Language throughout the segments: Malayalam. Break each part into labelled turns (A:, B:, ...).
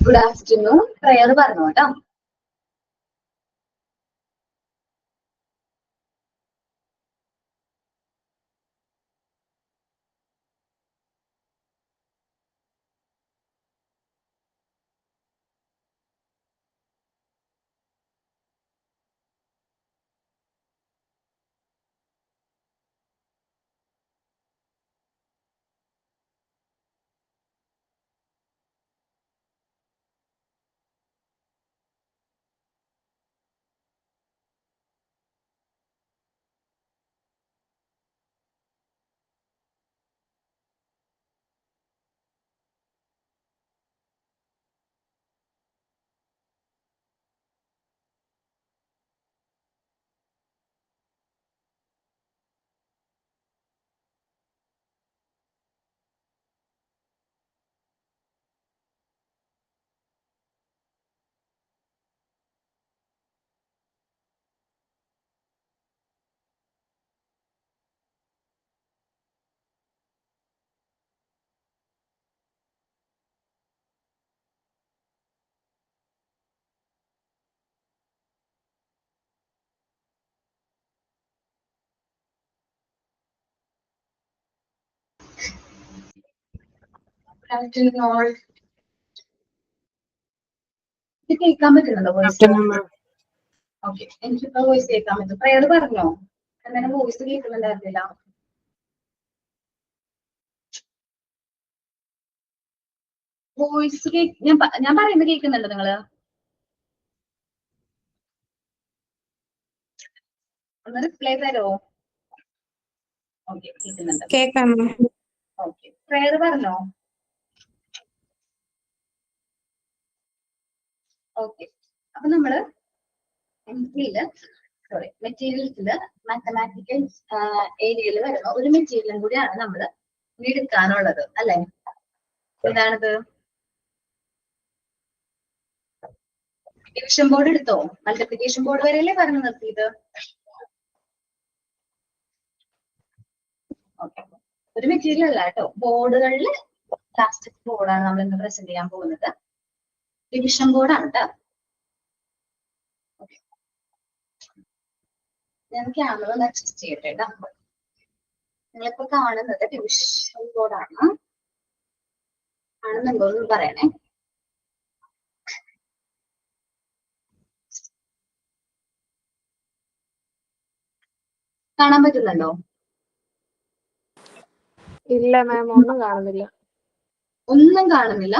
A: Good afternoon. പ്രയർ പറഞ്ഞു കേട്ടോ. ഇത് കേൾക്കാൻ പറ്റുന്നുണ്ടോ വോയിസ്? ഓക്കെ, എനിക്കിപ്പോ വോയിസ് കേൾക്കാൻ പറ്റും. പ്രയർ പറഞ്ഞോ? എന്തായാലും വോയിസ് കേൾക്കുന്നുണ്ടായിരുന്നില്ല. വോയിസ് ഞാൻ പറയുന്നത് കേൾക്കുന്നുണ്ടോ നിങ്ങള്? ഒന്ന് റിപ്ലൈ തരോ? ഓക്കെ, കേൾക്കുന്നുണ്ട്.
B: കേൾക്കാം.
A: ഓക്കെ, പ്രയർ പറഞ്ഞോ? ഓക്കെ, അപ്പൊ നമ്മള് മെറ്റീരിയൽസില് മാത്തമാറ്റിക്കൽ ഏരിയയിൽ വരുന്ന ഒരു മെറ്റീരിയലും കൂടിയാണ് നമ്മൾ എടുക്കാനുള്ളത് അല്ലെ? എന്താണിത്? ഡിവിഷൻ ബോർഡ് എടുത്തോ? മൾട്ടിപ്ലിക്കേഷൻ ബോർഡ് വരെയല്ലേ പറഞ്ഞു നിർത്തിയത്? ഓക്കെ, ഒരു മെറ്റീരിയൽ അല്ല കേട്ടോ, ബോർഡുകളിൽ പ്ലാസ്റ്റിക് ബോർഡാണ് നമ്മൾ ഇന്ന് പ്രസന്റ് ചെയ്യാൻ പോകുന്നത്. ഡിവിഷൻ ബോർഡാണ് കേട്ടോ. ഞാൻ ക്യാമറ ഒന്ന് അഡ്ജസ്റ്റ് ചെയ്യട്ടെ കേട്ടോ. നിങ്ങളിപ്പോ കാണുന്നത് ഡിവിഷൻ ബോർഡാണ്. ആണെന്നുണ്ടോ എന്ന് പറയണേ. കാണാൻ പറ്റുന്നുണ്ടോ?
B: ഇല്ല മാം, ഒന്നും കാണുന്നില്ല.
A: ഒന്നും കാണുന്നില്ല?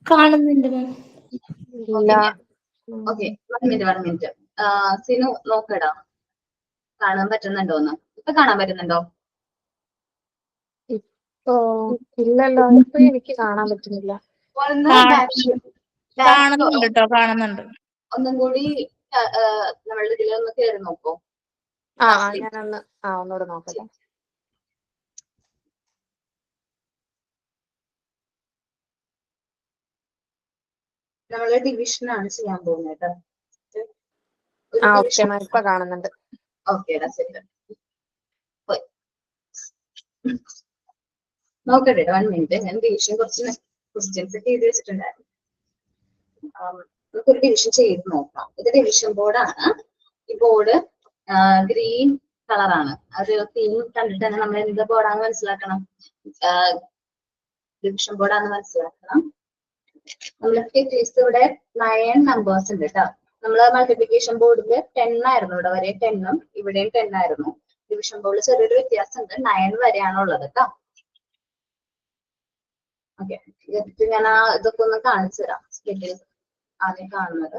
C: കാണുന്നുണ്ട് മാം.
A: Okay, 1 minute. സിനു നോക്കടാ, കാണാൻ പറ്റുന്നുണ്ടോന്ന്. ഇപ്പൊ കാണാൻ പറ്റുന്നുണ്ടോ?
B: ഇപ്പോ ഇല്ലല്ലോ, ഇപ്പൊ എനിക്ക് കാണാൻ പറ്റുന്നില്ല.
C: കാണുന്നുണ്ട് കേട്ടോ, കാണുന്നുണ്ട്.
A: ഒന്നും കൂടി നമ്മളുടെ ഇതിലൊന്ന് കയറി നോക്കോ?
B: ഞാനൊന്ന് ഒന്നുകൂടെ നോക്കട്ടെ.
A: നമ്മള് ഡിവിഷൻ ആണ് ചെയ്യാൻ പോകുന്നത്.
B: ഓക്കെ മാം, ഇപ്പൊ കാണുന്നുണ്ട്.
A: ഓക്കേടാ, ശരി. നോക്കട്ടെ 1 മിനിറ്റ്. ഞാൻ ഡിവിഷൻ കുറച്ച് ക്വസ്റ്റ്യൻസ് ഒക്കെ എഴുതി വെച്ചിട്ടുണ്ടായിരുന്നു. നമുക്കൊരു ഡിവിഷൻ ചെയ്ത് നോക്കാം. ഇത് ഡിവിഷൻ ബോർഡാണ്. ഈ ബോർഡ് ഗ്രീൻ കളറാണ്. അത് തീം കണ്ടിട്ട് തന്നെ നമ്മൾ എന്ത് ബോർഡാന്ന് മനസ്സിലാക്കണം. ഡിവിഷൻ ബോർഡാന്ന് മനസ്സിലാക്കണം. നമ്മൾക്ക് ഇവിടെ 9 നമ്പേഴ്സ് ഉണ്ട് കേട്ടോ. നമ്മള് മൾട്ടിപ്ലിക്കേഷൻ ബോർഡില് 10 ആയിരുന്നു, ഇവിടെ വരെ 10ഉം ഇവിടെയും 10 ആയിരുന്നു. ഡിവിഷൻ ബോർഡിൽ ചെറിയൊരു വ്യത്യാസം ഉണ്ട്, 9 വരെയാണ് ഉള്ളത് കേട്ടോ. ഓക്കെ, ഞാൻ ഇതൊക്കെ ഒന്ന് കാണിച്ചു തരാം. സ്കെഡിൽ ആദ്യം കാണുന്നത്.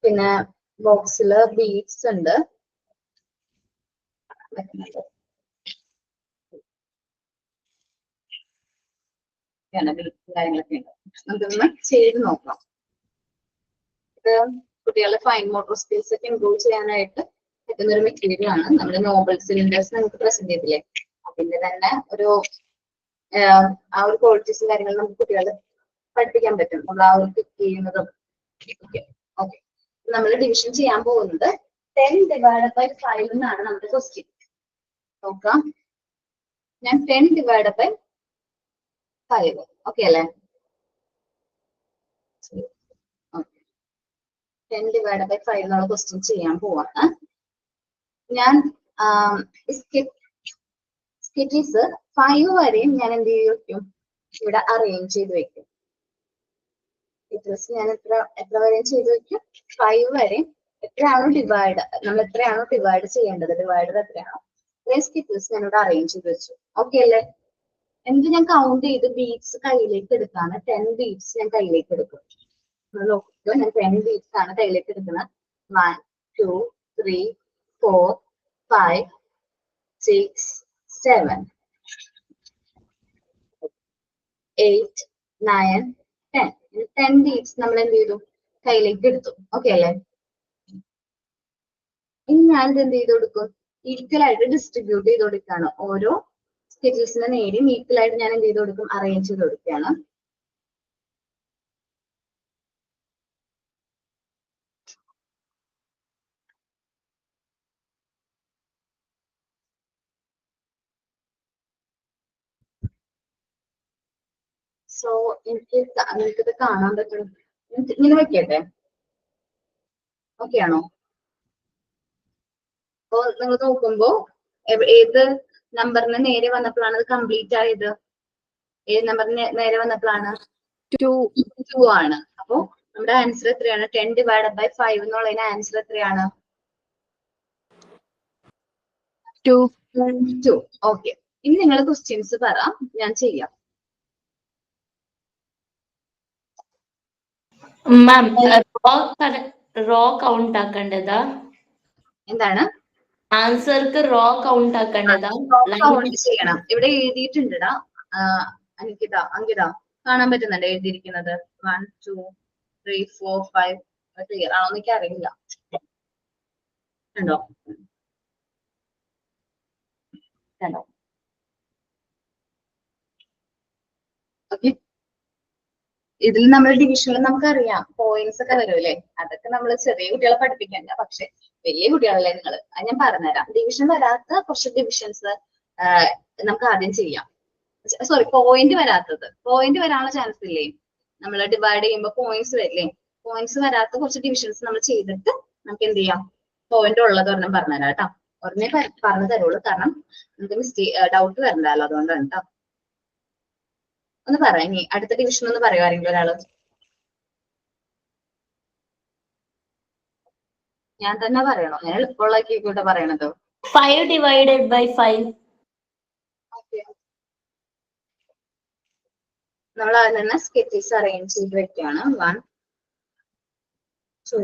A: പിന്നെ ബോക്സില് ബീഡ്സ് ഉണ്ട്. കാര്യങ്ങളൊക്കെ ഉണ്ട്. നമുക്കൊന്ന് ചെയ്ത് നോക്കാം. ഇത് കുട്ടികളുടെ ഫൈൻ മോട്ടോർ സ്കിൽസ് ഒക്കെ ഇംപ്രൂവ് ചെയ്യാനായിട്ട് പറ്റുന്ന ഒരു മെറ്റീരിയൽ ആണ്. നമ്മുടെ നോബൽ സിലിണ്ടേഴ്സ് നമുക്ക് പ്രസന്റ് ചെയ്തില്ലേ, അതിന്റെ തന്നെ ഒരു ആ ഒരു ക്വാളിറ്റീസും കാര്യങ്ങളും നമുക്ക് കുട്ടികളെ പഠിപ്പിക്കാൻ പറ്റും. നമ്മൾ ആ ഒരു പിക്ക് ചെയ്യുന്നതും. ഓക്കെ, നമ്മൾ ഡിവിഷൻ ചെയ്യാൻ പോകുന്നത് 10/5 എന്നാണ് നമ്മുടെ ക്വസ്റ്റ്യൻ. നോക്കാം, ഞാൻ 10/5 5. ഓക്കെ അല്ലേ? 10 ഡിവൈഡ് ബൈ 5 എന്നുള്ള ക്വസ്റ്റ്യൻ ചെയ്യാൻ പോവാണ്. ഞാൻ സ്കിറ്റീസ് 5 വരെയും ഞാൻ എന്ത് ചെയ്ത് വെക്കും, ഇവിടെ അറേഞ്ച് ചെയ്ത് വെക്കും. ഞാൻ എത്ര വരെയും ചെയ്ത് വെക്കും, 5 വരെയും എത്രയാണോ ഡിവൈഡ്, നമ്മൾ എത്രയാണോ ഡിവൈഡ് ചെയ്യേണ്ടത്, ഡിവൈഡർ എത്രയാണോ സ്കിറ്റീസ് ഞാൻ ഇവിടെ അറേഞ്ച് ചെയ്ത് വെച്ചു. ഓക്കെ അല്ലേ? എന്നിട്ട് ഞാൻ കൗണ്ട് ചെയ്ത് ബീറ്റ്സ് കയ്യിലേക്ക് എടുക്കാണ്. 10 ബീറ്റ്സ് ഞാൻ കയ്യിലേക്ക് എടുക്കും. നോക്കുക, ഞാൻ 10 ബീറ്റ്സ് ആണ് കയ്യിലേക്ക് എടുക്കുന്നത്. 1 2 3 4 5 6 7 8 9 10. 10 ബീറ്റ്സ് നമ്മൾ എന്ത് ചെയ്തു, കയ്യിലേക്ക് എടുത്തു. ഓക്കെ അല്ലേ? ഇനി ഞാനിത് എന്ത് ചെയ്ത് കൊടുക്കും, ഈക്വൽ ആയിട്ട് ഡിസ്ട്രിബ്യൂട്ട് ചെയ്ത് കൊടുക്കുകയാണ്. ഓരോ സ്കിറ്റിൽസിനെ നേടിയും ഈക്വൽ ആയിട്ട് ഞാൻ എന്ത് ചെയ്ത് കൊടുക്കും, അറേഞ്ച് ചെയ്ത് കൊടുക്കുകയാണ്. സോ എനിക്കിത് കാണാൻ പറ്റും. ഇങ്ങനെ വെക്കട്ടെ? ഓക്കെ ആണോ? അപ്പൊ നിങ്ങൾ നോക്കുമ്പോ ഏത് നമ്പറിന് നേരെ വന്നപ്പോഴാണ് അത് കംപ്ലീറ്റ് ആയത്? ഏത് നമ്പറിന് നേരെ വന്നപ്പോഴാണ്? 2 ആണ്. അപ്പൊ നമ്മുടെ ആൻസർ എത്രയാണ്? 10 ഡിവൈഡ് ബൈ 5 എന്നുള്ളതിന് ആൻസർ എത്രയാണ്? 2. ഓക്കെ. ഇനി നിങ്ങൾ ക്വസ്റ്റ്യൻസ് പറ, ഞാൻ ചെയ്യാം.
C: മാം റോ കൗണ്ട് ആക്കേണ്ടതാ?
A: എന്താണ്?
C: ആൻസർക്ക് റോ കൗണ്ട് ആക്കേണ്ടതാ?
A: കൗണ്ട് ചെയ്യണം. ഇവിടെ എഴുതിയിട്ടുണ്ടടാ അങ്കിത കാണാൻ പറ്റുന്നുണ്ട് എഴുതിയിരിക്കുന്നത്. 1 2 3 4 5. ക്ലിയർ ആണോ എനിക്ക് അറിയില്ല. ഉണ്ടോ? കണ്ടോ? ഓക്കെ. ഇതിൽ നമ്മൾ ഡിവിഷനിൽ നമുക്കറിയാം പോയിന്റ്സ് ഒക്കെ വരും അല്ലേ? അതൊക്കെ നമ്മൾ ചെറിയ കുട്ടികളെ പഠിപ്പിക്കണ്ട, പക്ഷെ വലിയ കുട്ടികളല്ലേ നിങ്ങൾ, അത് ഞാൻ പറഞ്ഞുതരാം. ഡിവിഷൻ വരാത്ത കുറച്ച് ഡിവിഷൻസ് നമുക്ക് ആദ്യം ചെയ്യാം. സോറി, പോയിന്റ് വരാത്തത്. പോയിന്റ് വരാനുള്ള ചാൻസ് ഇല്ലേ? നമ്മൾ ഡിവൈഡ് ചെയ്യുമ്പോൾ പോയിന്റ്സ് വരില്ലേ? പോയിന്റ്സ് വരാത്ത കുറച്ച് ഡിവിഷൻസ് നമ്മൾ ചെയ്തിട്ട് നമുക്ക് എന്ത് ചെയ്യാം, പോയിന്റ് ഉള്ളത് ഒരെണ്ണം പറഞ്ഞുതരാം കേട്ടോ. ഒരെണ്ണേ പറഞ്ഞു തരുള്ളൂ, കാരണം നമുക്ക് ഡൗട്ട് വരണ്ടല്ലോ, അതുകൊണ്ടാണ് കേട്ടോ. ഒന്ന് പറയാം. ഇനി അടുത്ത ഡിവിഷൻ ഒന്ന് പറയുമോ ആരെങ്കിലും ഒരാള്? ഞാൻ തന്നെ പറയണോ? ഞാൻ എളുപ്പമുള്ളതാക്കിക്കൂട്ടെ പറയണത്.
C: 5 ഡിവൈഡഡ് ബൈ 5.
A: നമ്മൾ അതിൽ തന്നെ സ്കെച്ചസ് അറേഞ്ച് ചെയ്ത് വെക്കുകയാണ്. 1 2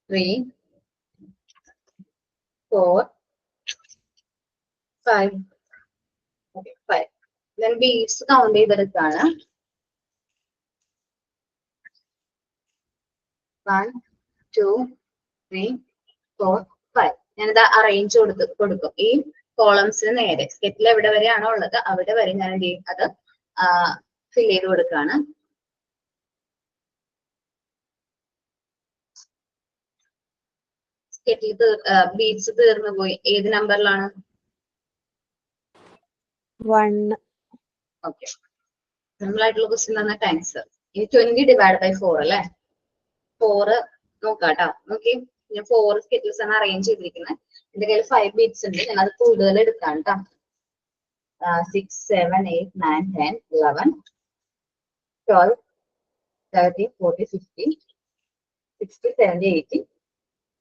A: 3 4 5. ഓക്കെ, 5. ദെൻ ബീഡ്സ് കൗണ്ട് ചെയ്തെടുക്കുകയാണ്. 1 2 3 4 5. ഞാനിത് അറേഞ്ച് കൊടുക്കും. ഈ കോളംസിന് നേരെ സ്കെറ്റിൽ എവിടെ വരെയാണോ ഉള്ളത് അവിടെ വരെ ഞാൻ എന്ത് ചെയ്യും, അത് ഫിൽ ചെയ്ത് കൊടുക്കുകയാണ്. സ്കെറ്റിൽ ബീഡ്സ് തീർന്നു പോയി. ഏത് നമ്പറിലാണ്?
B: 1.
A: ഓക്കെ. സിമ്പിൾ ആയിട്ടുള്ള ക്വസ്റ്റ്യൻ തന്നെ ആൻസർ. ഇനി 20 ഡിവൈഡ് ബൈ 4 അല്ലേ? 4 നോക്കാട്ടോ. നോക്കി, ഞാൻ 4 സ്കെറ്റിൽസ് ആണ് അറേഞ്ച് ചെയ്തിരിക്കുന്നത്. എന്റെ കയ്യിൽ 5 ബീറ്റ്സ് ഉണ്ട്. ഞാൻ അത് കൂടുതൽ എടുക്കാം കേട്ടോ. 6 7 8 9 10 11 12 13 14 15 16 17 18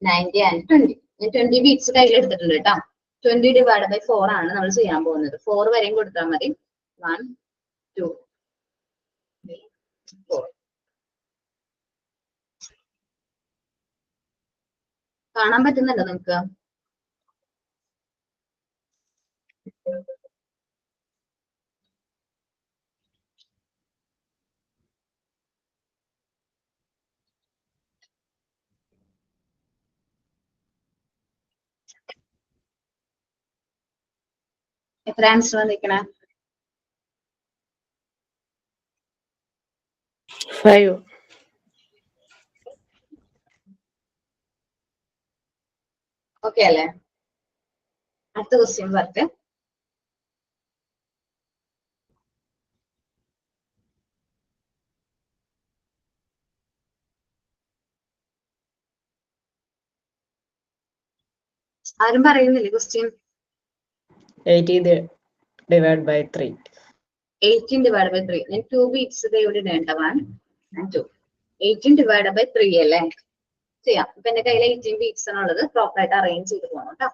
A: 19 and 20. ഞാൻ 20 ബീറ്റ്സ് കയ്യിൽ എടുത്തിട്ടുണ്ട് കേട്ടോ. 20 ഡിവൈഡ് ബൈ 4 ആണ് നമ്മൾ ചെയ്യാൻ പോകുന്നത്. 4 വരെയും കൊടുത്താൽ മതി. 1 2 3 4. കാണാൻ പറ്റുന്നുണ്ടോ നിങ്ങൾക്ക്? എത്ര ആൻസർ വന്നിരിക്കണേ?
B: 5.
A: ഓക്കെ അല്ലേ? അടുത്ത ക്വസ്റ്റ്യൻ വരട്ടെ. ആരും പറയുന്നില്ലേ question?
D: 18 divided by 3.
A: 18 divided by 3. ഞാൻ 2 ബീറ്റ്സ് ഇവിടെ ഇടേണ്ട 1 and 2. 18 divided by 3 അല്ലേ? ചെയ്യാം. ഇപ്പൊ എന്റെ കയ്യിൽ 18 ബീറ്റ്സ് ആണുള്ളത്. പ്രോപ്പർ ആയിട്ട് അറേഞ്ച് ചെയ്ത് പോകണം കേട്ടോ.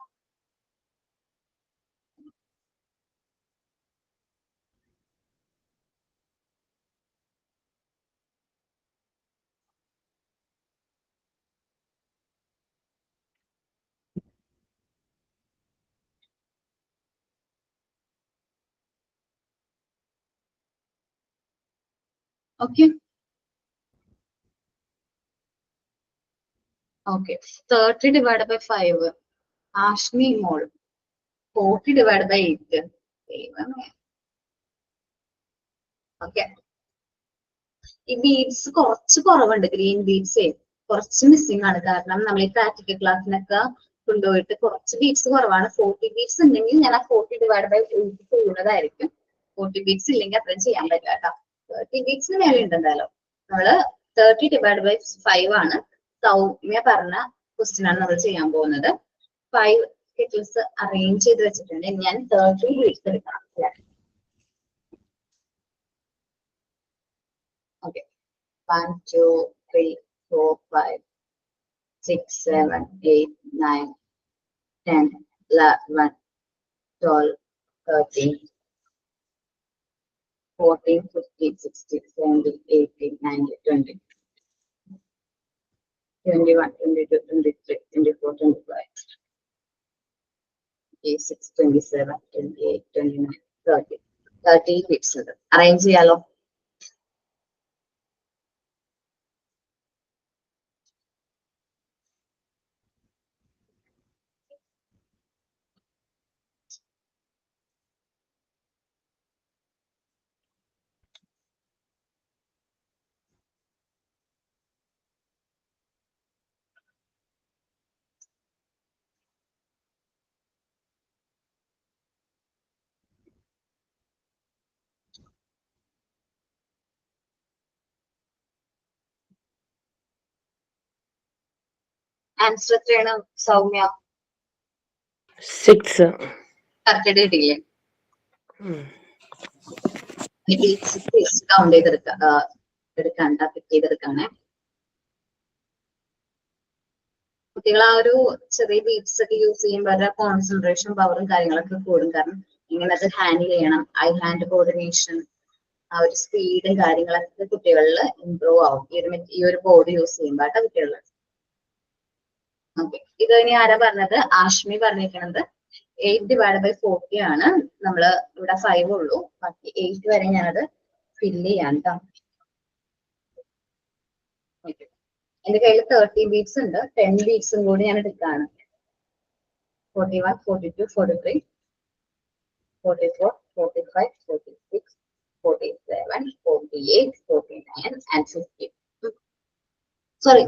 A: Okay. Okay. 30 divided by 5. Ashmi മോൾ. 40 divided by 8. ഓക്കെ. ഈ ബീഡ്സ് കുറച്ച് കുറവുണ്ട്. ഗ്രീൻ ബീഡ്സേ കുറച്ച് മിസ്സിംഗ് ആണ്. കാരണം നമ്മൾ ഈ പ്രാക്ടിക്കൽ ക്ലാസ്സിനൊക്കെ കൊണ്ടുപോയിട്ട് കുറച്ച് ബീഡ്സ് കുറവാണ്. 40 ബീഡ്സ് ഉണ്ടെങ്കിൽ ഞാൻ ആ 40 divided by 8 ചെയ്യുന്നതായിരിക്കും. 40 ബീഡ്സ് ഇല്ലെങ്കിൽ അത്രയും ചെയ്യാൻ പറ്റില്ല കേട്ടോ. 30 ബീഡ്സിന് മേലെ ഉണ്ട് എന്തായാലും. നമ്മള് 30 divided by 5 ആണ്. സൗമ്യ പറഞ്ഞ ക്വസ്റ്റ്യൻ ആണ് നമ്മൾ ചെയ്യാൻ പോകുന്നത്. 5 കെറ്റിൽസ് അറേഞ്ച് ചെയ്ത് വെച്ചിട്ടുണ്ട്. ഞാൻ 30 ബീഡ്സ് എടുക്കണം. ഓക്കെ. 1, 2, 3, 4, 5, 6, 7, 8, 9, 10, 11, 12, 13, 14, 15, 16, 17, 18, 19, 20, 21, 22, 23, 24, 25, 26, 27, 28, 29, 30. 30 bits ഉണ്ട്. അറേഞ്ച് ചെയ്യാലോ? ആൻസർ എത്രയാണ് സൗമ്യ?
D: 6.
A: കറക്റ്റ് കിട്ടിയില്ലേ? കൗണ്ട് ചെയ്തെടുക്കാണ് പിക്ക് ചെയ്തെടുക്കാണേ. കുട്ടികൾ ആ ഒരു ചെറിയ ബീറ്റ്സ് ഒക്കെ യൂസ് ചെയ്യുമ്പോൾ അവരുടെ കോൺസെൻട്രേഷൻ പവറും കാര്യങ്ങളൊക്കെ കൂടും. കാരണം ഇങ്ങനെ അത് ഹാൻഡിൽ ചെയ്യണം. ഐ ഹാൻഡ് കോർഡിനേഷൻ, ആ ഒരു സ്പീഡും കാര്യങ്ങളൊക്കെ കുട്ടികളിൽ ഇംപ്രൂവ് ആവും ഈ ഒരു ബോർഡ് യൂസ് ചെയ്യുമ്പോൾ കേട്ടോ കുട്ടികളിൽ. ഓക്കെ. ഇത് ഇനി ആരാ പറഞ്ഞത്? ആഷ്മി പറഞ്ഞിരിക്കണത് 8 divided by 40 ആണ്. നമ്മള് ഇവിടെ 5 ഉള്ളൂ. ബാക്കി 8 വരെ ഞാനത് ഫില്ല് ചെയ്യാം കേട്ടോ. എന്റെ കയ്യിൽ 30 ബീറ്റ്സ് ഉണ്ട്. 10 ബീറ്റ്സും കൂടി ഞാൻ എടുക്കാണ്. 41, 42, 43, 44, 45, 46, 47, 48, 49 and 50. സോറി,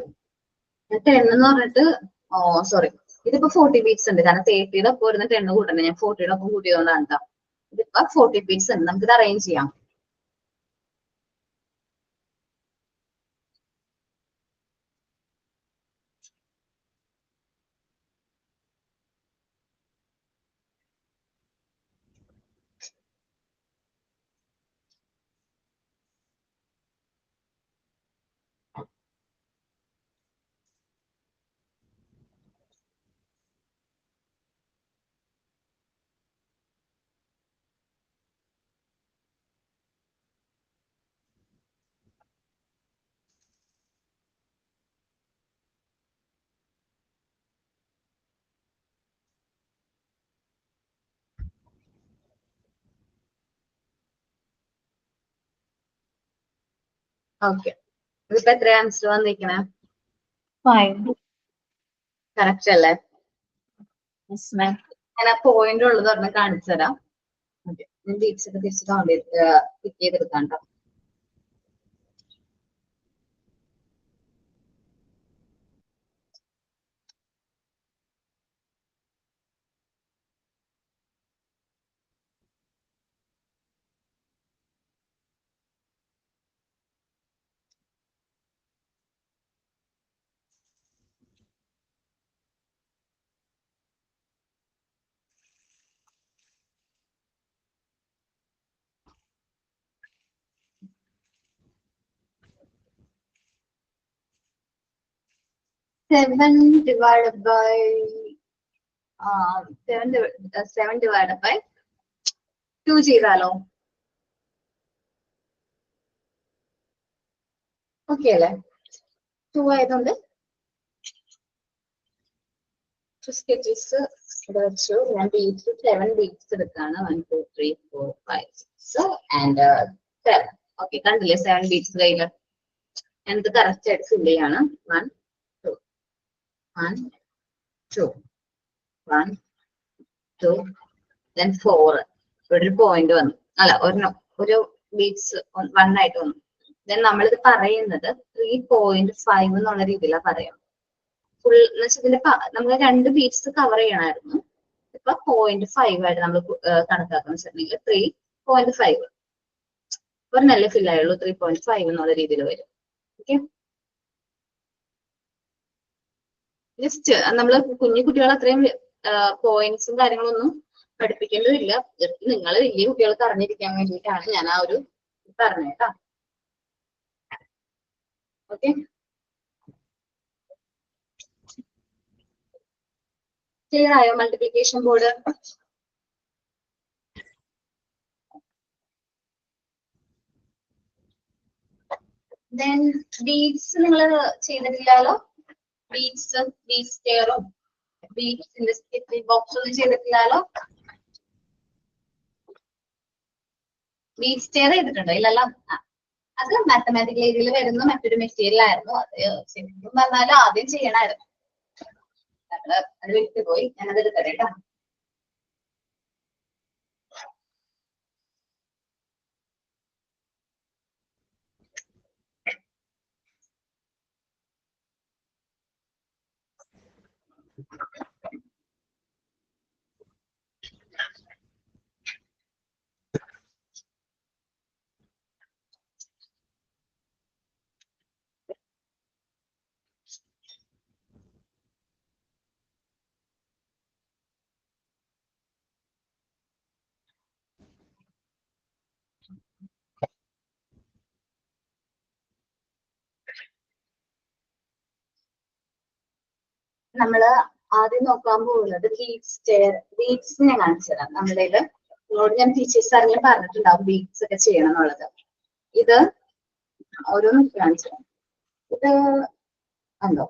A: 10 എന്ന് പറഞ്ഞിട്ട് സോറി, ഇതിപ്പോ 40 ബീറ്റ്സ് ഉണ്ട്. കാരണം 30യുടെ ഒപ്പം വരുന്ന 10 കൂട്ടണ്ടേ, ഞാൻ 40യുടെ ഒപ്പം കൂട്ടിയതുകൊണ്ടാണ് കേട്ടോ. ഇതിപ്പോ 40 ബീറ്റ്സ് ഉണ്ട്. നമുക്കിത് അറേഞ്ച് ചെയ്യാം. ഓക്കെ. ഇതിപ്പോ എത്ര ആൻസർ വന്നിരിക്കണേ?
B: 5.
A: കറക്റ്റ് അല്ലേ?
B: Yes, ma'am.
A: ഞാൻ ആ പോയിന്റ് ഉള്ളത് പറഞ്ഞ് കാണിച്ചു തരാം. ഓക്കെ. ഞാൻ ബീറ്റ്സ് ഒക്കെ തിരിച്ച് കൗണ്ട് പിക്ക് ചെയ്തെടുക്കാം കേട്ടോ. 7 divided by 7 divided by 2 ചെയ്താലോ? ഓക്കെ അല്ലേ? 2 ആയതുകൊണ്ട് സ്കെച്ചസ് ഇവിടെ വെച്ചു. ഞാൻ ബീറ്റ്സ് 7 ബീറ്റ്സ് എടുക്കാണ്. 1 2 3 4 5 6 ആൻഡ് 7. ഓക്കെ, കണ്ടില്ലേ 7 ബീറ്റ്സ് കയ്യില്? ഞാനിത് കറക്റ്റ് ആയിട്ട് ഫില്ല് ചെയ്യാണ്. 1 2 1 2 1 2 then 4. ഇവിടെ ഒരു പോയിന്റ് വന്നു. അല്ല, ഒരു ബീറ്റ്സ് 1 ആയിട്ട് വന്നു. ദെൻ നമ്മളിത് പറയുന്നത് 3.5 എന്നുള്ള രീതിയിലാണ് പറയാം. ഫുൾ എന്ന് വെച്ചാൽ ഇതിന്റെ നമ്മൾ 2 ബീറ്റ്സ് കവർ ചെയ്യണമായിരുന്നു. ഇപ്പൊ 0.5 ആയിട്ട് നമ്മൾ കണക്കാക്കുന്ന വെച്ചിട്ടുണ്ടെങ്കിൽ 3.5 ഒരു നല്ല ഫിൽ ആയുള്ളൂ. 3.5 എന്നുള്ള രീതിയിൽ വരും. ഓക്കെ, ജസ്റ്റ് നമ്മൾ കുഞ്ഞു കുട്ടികൾ അത്രയും പോയിന്റ്സും കാര്യങ്ങളൊന്നും പഠിപ്പിക്കേണ്ടതില്ല. ജസ്റ്റ് നിങ്ങൾ വലിയ കുട്ടികൾക്ക് അറിഞ്ഞിരിക്കാൻ വേണ്ടിയിട്ടാണ് ഞാൻ ആ ഒരു പറഞ്ഞേട്ടാ. ഓക്കെ, ക്ലിയർ ആയോ മൾട്ടിപ്ലിക്കേഷൻ ബോർഡ്? ദെൻ ബീറ്റ്സ് നിങ്ങൾ ചെയ്തിട്ടില്ലല്ലോ. ബീറ്റ്സ് സ്റ്റെയറും ബീറ്റ്സിന്റെ സ്കെച്ച് ബോക്സ് ഒന്നും ചെയ്തിട്ടില്ലല്ലോ. ബീറ്റ് സ്റ്റെയർ ചെയ്തിട്ടുണ്ടോ? ഇല്ലല്ലോ. അത് മാത്തമാറ്റിക്കൽ ഏരിയയിൽ വരുന്ന മറ്റൊരു മെറ്റീരിയൽ ആയിരുന്നു. അത് ശരിക്കും പറഞ്ഞാൽ ആദ്യം ചെയ്യണമായിരുന്നു. അത് വിട്ടുപോയി. ഞാനത് എടുക്കട്ടെ കേട്ടോ. നമ്മള് ആദ്യം നോക്കാൻ പോകുന്നത് ബീറ്റ്സ് ഞാൻ കാണിച്ചു തരാം. നമ്മുടെ നിങ്ങളോട് ഞാൻ ടീച്ചേഴ്സ് ആരെങ്കിലും പറഞ്ഞിട്ടുണ്ടാവും ബീറ്റ്സ് ഒക്കെ ചെയ്യണം എന്നുള്ളത്. ഇത് ഓരോന്നും കാണിച്ചു തരാം. ഇത് ഉണ്ടോ?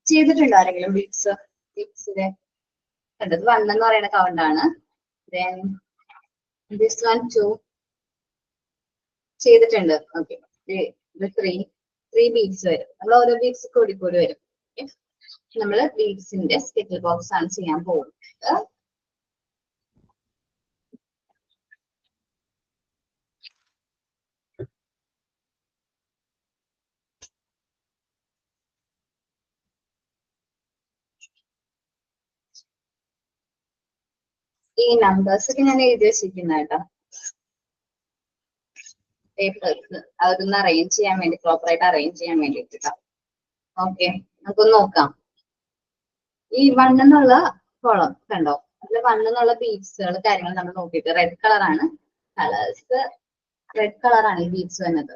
A: ചെയ്തിട്ടുണ്ടോ ആരെങ്കിലും ബീറ്റ്സിന്റെ? കണ്ടത് 1 എന്ന് പറയുന്ന കൗണ്ട് ആണ്. Then this 1 2 ചെയ്തിട്ടുണ്ട്. ഓക്കെ, ഇത് 3 ബീറ്റ്സ് വരും. നമ്മൾ ഓരോ ബീറ്റ്സ് കൂടി വരും. നമ്മള് ബീറ്റ്സിന്റെ സ്കെച്ച് ബോക്സ് ആണ് ചെയ്യാൻ പോകുന്നത്. ഈ നമ്പേഴ്സ് ഒക്കെ ഞാൻ എഴുതി വെച്ചിരിക്കുന്ന കേട്ടോ പേപ്പേഴ്സ്. അതൊന്ന് അറേഞ്ച് ചെയ്യാൻ വേണ്ടി, പ്രോപ്പറായിട്ട് അറേഞ്ച് ചെയ്യാൻ വേണ്ടിട്ട്. ഓക്കെ, നമുക്കൊന്ന് നോക്കാം. ഈ 1 എന്നുള്ള കോളം കണ്ടോ? അതിൽ 1 എന്നുള്ള ബീറ്റ്സുകൾ കാര്യങ്ങൾ നമ്മൾ നോക്കിയിട്ട് റെഡ് കളറാണ് ഈ ബീറ്റ്സ് വന്നത്.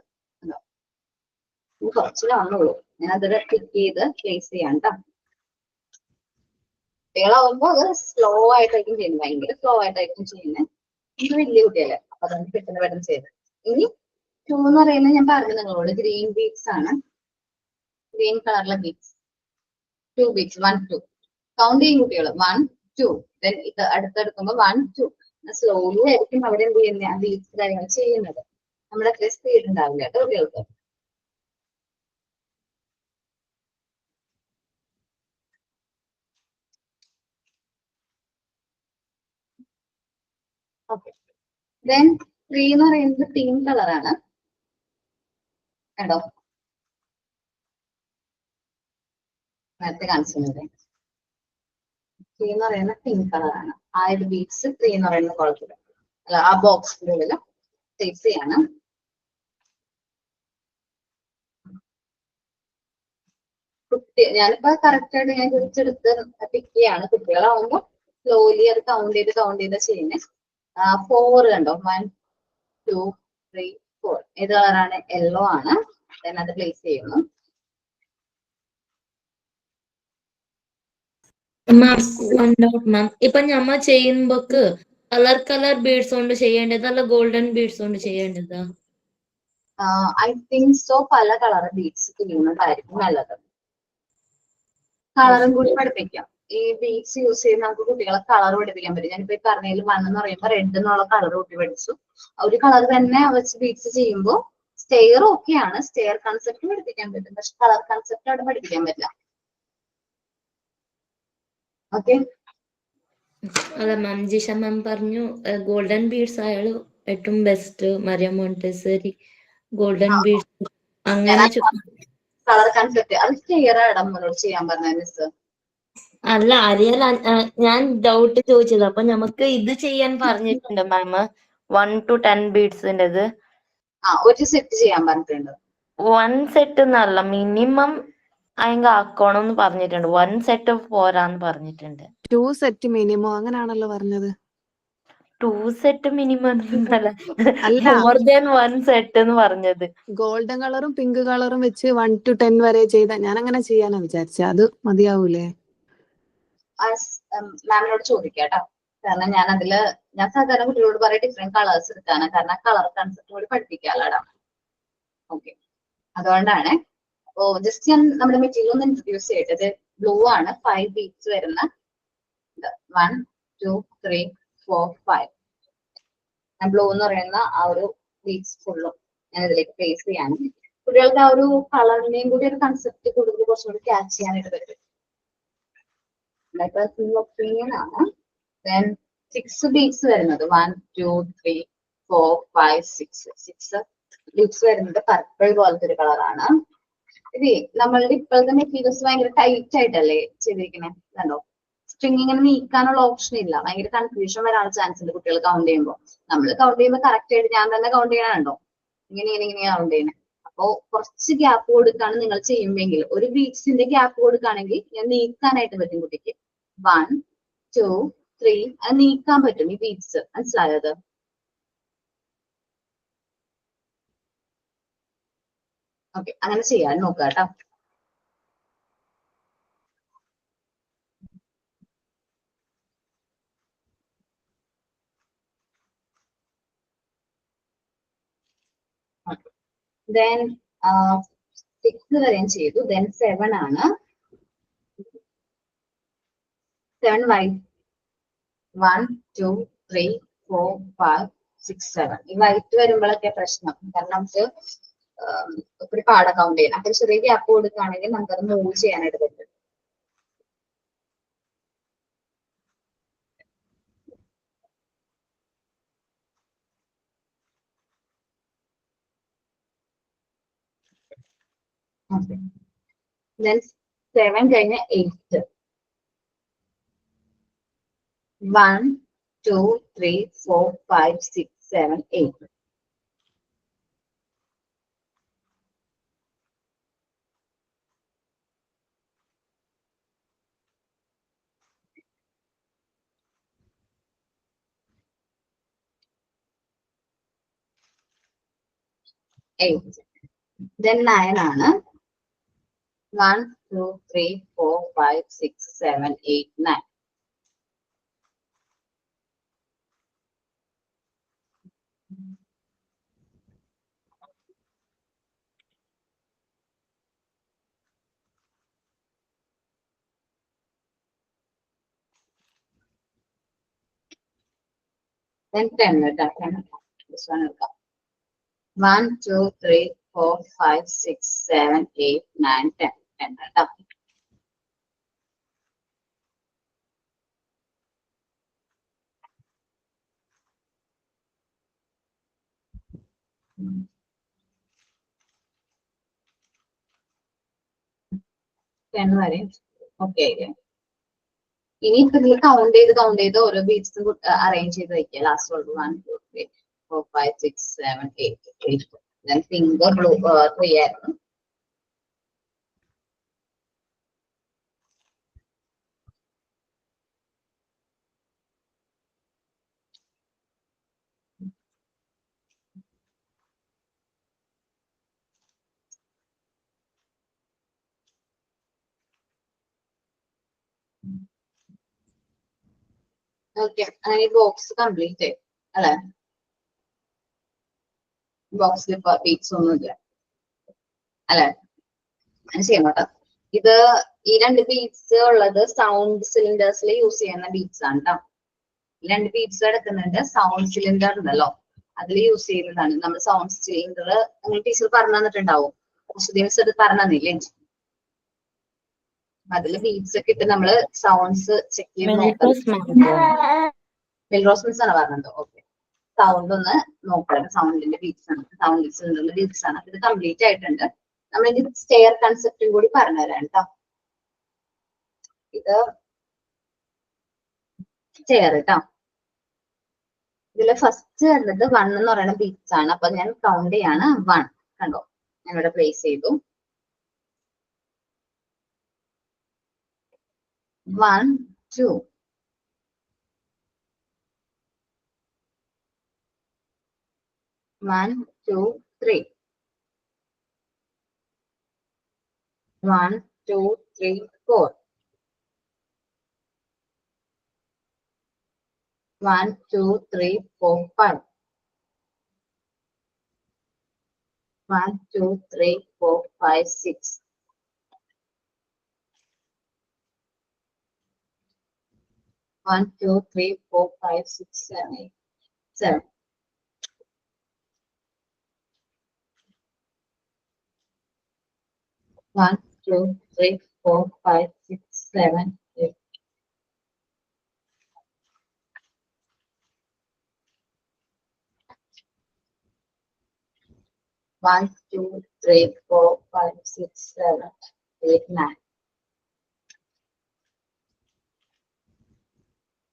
A: കുറച്ച് കാണുള്ളൂ. ഞാൻ അതിൽ ക്ലിക്ക് ചെയ്ത് പ്ലേസ് ചെയ്യാം കേട്ടോ. കുട്ടികളാവുമ്പോ അത് സ്ലോ ആയിട്ടായിരിക്കും ചെയ്യുന്നത്. ഭയങ്കര സ്ലോ ആയിട്ടായിരിക്കും ചെയ്യുന്നത്. ഇത് വലിയ കുട്ടിയല്ലേ, അപ്പൊ അതുകൊണ്ട് പെട്ടെന്ന് ചെയ്ത്. ഇനി 2 എന്ന് പറയുന്നത് ഞാൻ പറഞ്ഞു നിങ്ങളോട്, ഗ്രീൻ ബീറ്റ്സ് ആണ്. ഗ്രീൻ കളറിലെ ബീറ്റ്സ് 2 ബീറ്റ്സ് 1 2 കൗണ്ട് ചെയ്യും കുട്ടികൾ. 1 2 ദെൻ ഇത് അടുത്തെടുക്കുമ്പോ 1 2 സ്ലോലി ആയിരിക്കും അവിടെ എന്ത് ചെയ്യുന്നത്, ആ ബീറ്റ്സ് കാര്യങ്ങൾ ചെയ്യുന്നത്. നമ്മുടെ അത്ര സ്പീഡ് ഉണ്ടാവില്ല കേട്ടോ കുട്ടികൾക്ക്. ഓക്കെ, ദെൻ 3 എന്ന് പറയുന്നത് പിങ്ക് കളറാണ് കേട്ടോ. നേരത്തെ കാണിച്ചിരുന്നത് 3 എന്ന് പറയുന്ന പിങ്ക് കളറാണ്. ആ ഒരു ബീറ്റ്സ് 3 എന്ന് പറയുന്ന കുളത്തിൽ, അല്ല ആ ബോക്സിന്റെ ഉള്ളിൽ പ്ലേസ് ചെയ്യാണ്. ഞാനിപ്പോ കറക്റ്റ് ആയിട്ട് ഞാൻ തിരിച്ചെടുത്ത് പിക്ക് ചെയ്യാണ്. കുട്ടികളാവുമ്പോ സ്ലോലി അത് കൗണ്ട് ചെയ്ത് ചെയ്യുന്നത്. 4 കണ്ടോ? 1 2 3 4 ഏത് കളറാണ്? യെല്ലോ ആണ്. ദെൻ അത് പ്ലേസ് ചെയ്യുന്നു.
C: മാം വൺ ഡൗട്ട് മാം. ഇപ്പൊ ഞമ്മ ചെയ്യുമ്പോക്ക് കളർ ബീഡ്സ് കൊണ്ട് ചെയ്യേണ്ടത് അല്ല ഗോൾഡൻ ബീഡ്സ് കൊണ്ട് ചെയ്യേണ്ടതാ?
A: ഐ തിങ്ക് സോ പല കളർ ബീഡ്സ് ചെയ്യുന്നതായിരിക്കും നല്ലത്. കളറും കൂടി പഠിപ്പിക്കാം. ഈ ബീഡ്സ് യൂസ് ചെയ്യുന്ന നമുക്ക് കുട്ടികളെ കളർ പഠിപ്പിക്കാൻ പറ്റും. ഞാനിപ്പോ ഈ പറഞ്ഞതിൽ വൺ എന്ന് പറയുമ്പോൾ റെഡ് എന്നുള്ള കളർ കൂട്ടി പഠിച്ചു. ഒരു കളർ തന്നെ വെച്ച് ബീഡ്സ് ചെയ്യുമ്പോൾ സ്റ്റെയർ ഓക്കെയാണ്, സ്റ്റെയർ കൺസെപ്റ്റ് പഠിപ്പിക്കാൻ പറ്റും, പക്ഷെ കളർ കൺസെപ്റ്റ് അവിടെ പഠിപ്പിക്കാൻ പറ്റില്ല. ഓക്കെ,
C: അല്ല മാം, ജിഷ മാം പറഞ്ഞു ഗോൾഡൻ ബീഡ്സ് അയാൾ ഏറ്റവും ബെസ്റ്റ്, മരിയം മോണ്ടെസറി ഗോൾഡൻ ബീഡ്സ് അങ്ങനെ
A: കളർ കൺസെപ്റ്റ് അത് സ്റ്റെയർ ഇടം മുന്നോട്ട് ചെയ്യാൻ പറഞ്ഞ മിസ്.
C: അല്ല അറിയാൻ ഞാൻ ഡൗട്ട് ചോദിച്ചത്. അപ്പൊ നമുക്ക് ഇത് ചെയ്യാൻ പറഞ്ഞിട്ടുണ്ട് മാം, 1 to 10 ബീഡ്സിൻ്റെത്.
A: ഒരു സെറ്റ് ചെയ്യാൻ പറഞ്ഞിട്ടുണ്ട്.
C: 1 സെറ്റ് എന്നല്ല, മിനിമം അതിങ്ങ ആക്കണം എന്ന് പറഞ്ഞിട്ടുണ്ട്. 1 സെറ്റ് പോരാന്ന് പറഞ്ഞിട്ടുണ്ട്.
B: 2 സെറ്റ് മിനിമം അങ്ങനാണല്ലോ പറഞ്ഞത്.
C: 2 സെറ്റ് മിനിമം
B: അല്ല,
C: മോർ ദാൻ 1 സെറ്റ് എന്ന് പറഞ്ഞത്.
B: ഗോൾഡൻ കളറും പിങ്ക് കളറും വെച്ച് 1 to 10 വരെ ചെയ്ത ഞാൻ അങ്ങനെ ചെയ്യാനാ വിചാരിച്ച. അത് മതിയാവൂലേ?
A: മാമിനോട് ചോദിക്കാട്ടോ, കാരണം ഞാൻ സാധാരണ കുട്ടികളോട് പറയാം ഡിഫറെന്റ് കളേഴ്സ് എടുക്കാണ്, കാരണം കളർ കൺസെപ്റ്റ് കൂടി പഠിപ്പിക്കാനാണ്. ഓക്കെ, അതുകൊണ്ടാണ്. അപ്പോ ജസ്റ്റ് ഞാൻ നമ്മുടെ മെറ്റീരിയൽ ഒന്ന് ഇൻട്രൊഡ്യൂസ് ചെയ്തത്. ബ്ലൂ ആണ്, 5 ബീഡ്സ് വരുന്ന 1 2 3 4 5. ഞാൻ ബ്ലൂ എന്ന് പറയുന്ന ആ ഒരു ബീഡ്സ് ഫുള്ളും ഞാൻ ഇതിലേക്ക് പ്ലേസ് ചെയ്യാണ്. കുട്ടികൾക്ക് ആ ഒരു കളറിന്റെയും കൂടി ഒരു കൺസെപ്റ്റ് കൂടുതൽ കുറച്ചുകൂടി ക്യാച്ച് ചെയ്യാനായിട്ട് പറ്റും. ഒപ്പീനിയൻ ആണ്. ദെൻ 6 ബീഡ്സ് വരുന്നത് 1 2 3 4 5 6 ബീഡ്സ് വരുന്നത് പർപ്പിൾ പോലത്തെ ഒരു കളറാണ്. ഇത് നമ്മളുടെ ഇപ്പോഴത്തെ മെറ്റീരിയൽസ് ഭയങ്കര ടൈറ്റ് ആയിട്ടല്ലേ ചെയ്തിരിക്കുന്നത്, കണ്ടോ? സ്ട്രിങ് ഇങ്ങനെ നീക്കാനുള്ള ഓപ്ഷൻ ഇല്ല. ഭയങ്കര കൺഫ്യൂഷൻ വരാനുള്ള ചാൻസ് ഉണ്ട് കുട്ടികൾ കൗണ്ട് ചെയ്യുമ്പോൾ. നമ്മൾ കൗണ്ട് ചെയ്യുമ്പോൾ കറക്റ്റ് ആയിട്ട് ഞാൻ തന്നെ കൗണ്ട് ചെയ്യണുണ്ടോ, ഇങ്ങനെയാണ് കൗണ്ട് ചെയ്യുന്നത്. അപ്പോ കുറച്ച് ഗ്യാപ്പ് കൊടുക്കാണ് നിങ്ങൾ ചെയ്യുമെങ്കിൽ, ഒരു ബീഡ്സിന്റെ ഗ്യാപ്പ് കൊടുക്കുകയാണെങ്കിൽ ഞാൻ നീക്കാനായിട്ട് പറ്റും കുട്ടിക്ക്. 1 2 3 അത് നീക്കാൻ പറ്റും ഈ ബീഡ്സ്. മനസ്സിലായത്? ഓക്കെ, അങ്ങനെ ചെയ്യാൻ നോക്കുക കേട്ടോ. ദെൻ 6 വരെയും ചെയ്തു. ദെൻ 7 ആണ്. 7 വൈറ്റ് 1 2 3 4 5 6 7. ഈ വൈറ്റ് വരുമ്പോഴൊക്കെ പ്രശ്നം, കാരണം നമുക്ക് ഒരു പാട കൗണ്ട് ചെയ്യണം. അപ്പൊ ചെറിയ ഗ്യാപ്പ് കൊടുക്കുകയാണെങ്കിൽ നമുക്കത് മൂവ് ചെയ്യാനായിട്ട് പറ്റും. Then 7 കഴിഞ്ഞ 8. 1 2 3 4 5 6 7 8. Then 9 ആണ്. 1 2 3 4 5 6 7 8 9. Then 10 കേട്ടോ. This one എടുക്കാം. 1 2 3 4 5 6 7 8 9 10. 10 കേട്ടോ. വരെ ഓക്കെ. ഇനി ഇപ്പൊ നിങ്ങൾ കൗണ്ട് ചെയ്ത് ഓരോ ബീഡ്സും അറേഞ്ച് ചെയ്ത് വയ്ക്കുക. ലാസ്റ്റ് 1 2 3 4 5 6 7 8 8. ഫിംഗർ ബ്ലൂ 3 ആയിരുന്നു. ഓക്കെ, അങ്ങനെ ഈ ബോക്സ് കംപ്ലീറ്റ് ചെയ്യും അല്ലെ? ബോക്സിൽ ഇപ്പൊ ബീറ്റ്സ് ഒന്നുമില്ല അല്ലെ? അങ്ങനെ ചെയ്യണം കേട്ടോ. ഇത് ഈ 2 ബീറ്റ്സ് ഉള്ളത് സൗണ്ട് സിലിണ്ടേഴ്സിൽ യൂസ് ചെയ്യുന്ന ബീറ്റ്സ് ആണ് കേട്ടോ. 2 ബീറ്റ്സ് കിടക്കുന്നുണ്ട്. സൗണ്ട് സിലിണ്ടർ ഉണ്ടല്ലോ, അതിൽ യൂസ് ചെയ്യുന്നതാണ്. നമ്മൾ സൗണ്ട് സിലിണ്ടർ അങ്ങനെ ടീച്ചർ പറഞ്ഞു തന്നിട്ടുണ്ടാവും, കുറച്ച് ദിവസം അത് പറഞ്ഞു തന്നില്ലേ? അതില് ബീറ്റ്സ് ഒക്കെ ഇട്ട് നമ്മള് സൗണ്ട്സ് ചെക്ക് ചെയ്ത് നോക്കണം. മെൽറോസ് മിസ് ആണ് പറഞ്ഞത്. ഓക്കെ, സൗണ്ട് ഒന്ന് നോക്കണം. സൗണ്ടിന്റെ ബീറ്റ്സ് ആണ്, സൗണ്ട് സിലിണ്ടറിന്റെ ബീറ്റ്സ് ആണ്. ഇത് കംപ്ലീറ്റ് ആയിട്ടുണ്ട്. നമ്മൾ ഇതിന്റെ സ്റ്റെയർ കൺസെപ്റ്റും കൂടി പറഞ്ഞുതരാം കേട്ടോ. ഇത് സ്റ്റെയർ കേട്ടോ. ഇതില് ഫസ്റ്റ് വരുന്നത് 1 എന്ന് പറയുന്ന ബീറ്റ്സ് ആണ്. അപ്പൊ ഞാൻ കൗണ്ട് ചെയ്യാണ്. 1 കണ്ടോ, ഞാൻ ഇവിടെ പ്ലേസ് ചെയ്തു. 1 2 1 2 3 1 2 3 4 1 2 3 4 5 1 2 3 4 5 6 1 2 3 4 5 6 7 8 7 1 2 3 4 5 6 7 8 1 2 3 4 5 6 7 8 9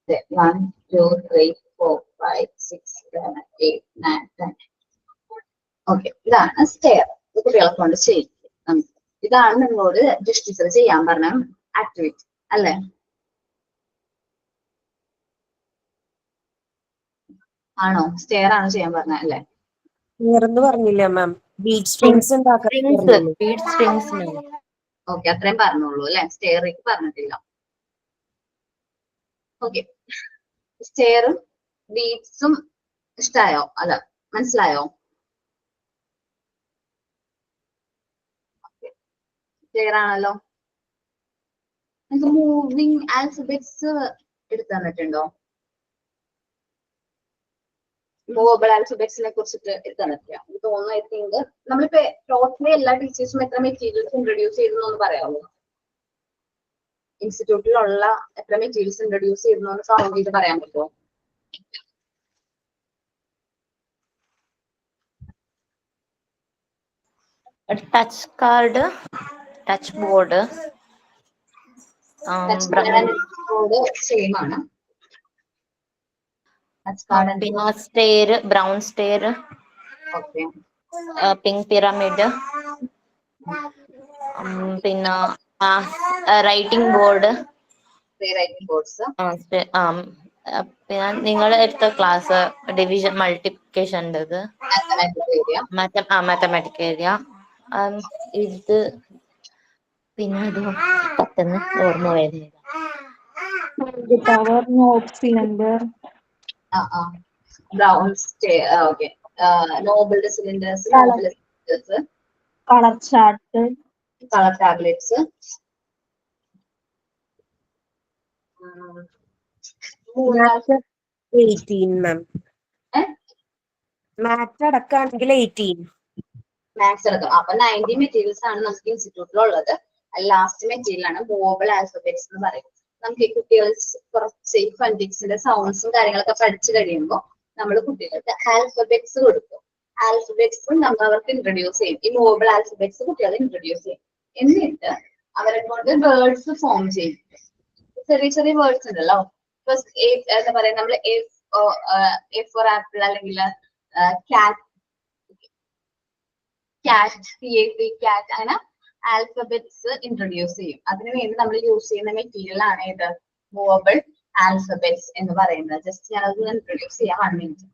A: 1 2 3 4 5 6 7 8 9 10. ഓക്കെ, ഇതാണ് സ്റ്റെയർ. ഇത് കുട്ടികളെ കൊണ്ട് ചെയ്യിക്കും. ഇതാണ് നിങ്ങളോട് ജസ്റ്റ് ടീച്ചർ ചെയ്യാൻ പറഞ്ഞ ആക്ടിവിറ്റി അല്ലേ? ആണോ? സ്റ്റെയർ ആണ് ചെയ്യാൻ പറഞ്ഞ അല്ലേ?
E: വേറെന്ത് പറഞ്ഞില്ല മാം, ബീറ്റ് സ്ട്രിങ്സ് ഉണ്ടാക്കാൻ പറഞ്ഞില്ലേ?
C: Bede strings.
A: ഓക്കെ, അത്രയും പറഞ്ഞോളൂ അല്ലെ? സ്റ്റെയറിലേക്ക് പറഞ്ഞിട്ടില്ല. ഓക്കെ, സ്റ്റെയറും ബീറ്റ്സും ഇഷ്ടായോ? അല്ല, മനസ്സിലായോ? ക്ലിയർ ആണല്ലോ? നിങ്ങൾക്ക് മൂവിങ് ആൽഫബറ്റ്സ് എടുത്തു തന്നിട്ടുണ്ടോ? മൂവബിൾ ആൽഫബറ്റ്സിനെ കുറിച്ചിട്ട് എടുത്തു തന്നിട്ടില്ല എനിക്ക് തോന്നുന്നു. ഐ തിങ്ക് നമ്മളിപ്പോ ടോട്ടലി എല്ലാ ടീച്ചേഴ്സും എത്ര മെറ്റീരിയൽസ് ഇൻട്രൊഡ്യൂസ് ചെയ്തു എന്ന് പറയാമോ? ഇൻസ്റ്റിറ്റ്യൂട്ടിലുള്ള എത്ര മെറ്റീരിയൽസ് ഇൻട്രൊഡ്യൂസ് ചെയ്തു എന്ന് കൗണ്ട് ചെയ്ത് പറയാൻ പറ്റുമോ?
C: Touch card, touch board,
A: same ആണ്. ടച്ച് കാർഡ്
C: പിന്നെ stair, brown stair,
A: okay,
C: pink pyramid, പിന്നെ റൈറ്റിംഗ് ബോർഡ്.
A: Writing boards.
C: പിന്നെ നിങ്ങൾ എടുത്ത ക്ലാസ് ഡിവിഷൻ മൾട്ടിപ്ലിക്കേഷൻ ഉണ്ടത്, മാത്തമാറ്റിക് ഏരിയ. ഇത് പിന്നെ അത് പെട്ടെന്ന് ഓർമ്മ വരുന്നില്ല.
F: Power knob cylinder,
A: brown stair. Okay, noble cylinders, noble cylinders,
F: colour chart,
A: colour tablets,
E: maths 18 ma'am. Maths അടക്കാണെങ്കിൽ 18.
A: മാത്സ് എടുക്കാം. അപ്പൊ 90 മെറ്റീരിയൽസ് ആണ് നമുക്ക് ഇൻസ്റ്റിറ്റ്യൂട്ടിലുള്ളത്. ലാസ്റ്റ് മെറ്റീരിയൽ ആണ് മൂവബിൾ ആൽഫബറ്റ്സ് എന്ന് പറയുന്നത്. നമുക്ക് ഈ കുട്ടികൾ കുറച്ച് ഈ ഫണ്ടിക്സിന്റെ സൗണ്ട്സും കാര്യങ്ങളൊക്കെ പഠിച്ചു കഴിയുമ്പോൾ നമ്മൾ കുട്ടികൾക്ക് ആൽഫബറ്റ്സ് കൊടുക്കും. ആൽഫബറ്റ്സും നമ്മൾ അവർക്ക് ഇൻട്രൊഡ്യൂസ് ചെയ്യും. ഈ മൂവബിൾ ആൽഫബറ്റ്സ് കുട്ടികളെ ഇൻട്രൊഡ്യൂസ് ചെയ്യും. എന്നിട്ട് അവരെ കൊണ്ട് വേർഡ്സ് ഫോം ചെയ്യും. ചെറിയ ചെറിയ വേർഡ്സ് ഉണ്ടല്ലോ. എന്താ പറയാ, നമ്മൾ എ ഫോർ ആപ്പിൾ അല്ലെങ്കിൽ ക്യാറ്റ്, ക്യാറ്റ് അങ്ങനെ ആൽഫബറ്റ്സ് ഇൻട്രൊഡ്യൂസ് ചെയ്യും. അതിനുവേണ്ടി നമ്മൾ യൂസ് ചെയ്യുന്ന മെറ്റീരിയൽ ആണ് ഇത് മൂവബിൾ ആൽഫബറ്റ്സ് എന്ന് പറയുന്നത്. ജസ്റ്റ് ഞാനത് ഇൻട്രൊഡ്യൂസ് ചെയ്യാം. 1 മിനിറ്റ്.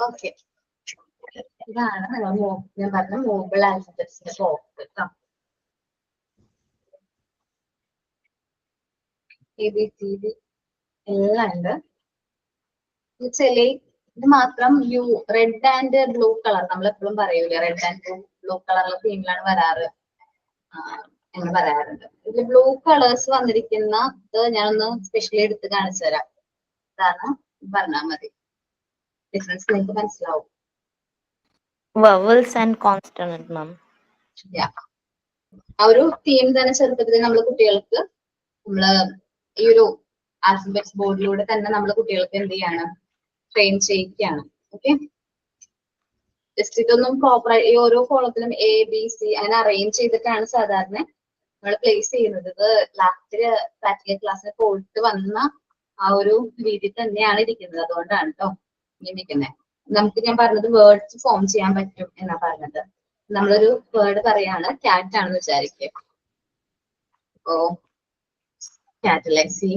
A: ഓക്കെ, ഇതാണ് ഞാൻ പറഞ്ഞ മൂവബിൾ ആൽഫബറ്റ്സിന്റെ ബോക്സ് കേട്ടോ. ABCD എല്ലാം ഉണ്ട്. ചില ഇത് മാത്രം റെഡ് ആൻഡ് ബ്ലൂ കളർ നമ്മൾ എപ്പോഴും പറയൂലേ, റെഡ് ആൻഡ് ബ്ലൂ കളറിലെ തീമിലാണ് വരാറ് എന്ന് പറയാറുണ്ട്. ഇതിൽ ബ്ലൂ കളേഴ്സ് വന്നിരിക്കുന്ന ഇത് ഞാനൊന്ന് സ്പെഷ്യലി എടുത്ത് കാണിച്ചു തരാം. ഇതാണ് പറഞ്ഞാൽ മതി, ഡിഫറൻസ് നിങ്ങൾക്ക് മനസ്സിലാവും.
C: vowels and consonant, ma'am.
A: ആ ഒരു തീം തന്നെ ചെറുപ്പത്തിൽ നമ്മൾ കുട്ടികൾക്ക് ഈ ഒരു ആൽഫബറ്റ്സ് ബോർഡിലൂടെ തന്നെ നമ്മൾ കുട്ടികൾക്ക് എന്ത് ചെയ്യാണ്, ട്രെയിൻ ചെയ്യിക്കുകയാണ്. ഓക്കെ, ജസ്റ്റ് ഇതൊന്നും പ്രോപ്പർ ഈ ഓരോ കോളത്തിലും ABC അങ്ങനെ അറേഞ്ച് ചെയ്തിട്ടാണ് സാധാരണ നമ്മൾ പ്ലേസ് ചെയ്യുന്നത്. ഇത് ലാസ്റ്റ് പ്രാക്ടിക്കൽ ക്ലാസ്സിൽ പോയിട്ട് വന്ന ആ ഒരു രീതി തന്നെയാണ് ഇരിക്കുന്നത്. അതുകൊണ്ടാണ് കേട്ടോ ഇരിക്കുന്നത്. നമുക്ക് ഞാൻ പറഞ്ഞത് വേർഡ്സ് ഫോം ചെയ്യാൻ പറ്റും എന്നാ പറഞ്ഞത്. നമ്മളൊരു വേർഡ് പറയാണ്, ക്യാറ്റ് ആണെന്ന് വിചാരിക്കുക. ഓ ക്യാറ്റ് അല്ലേ, സി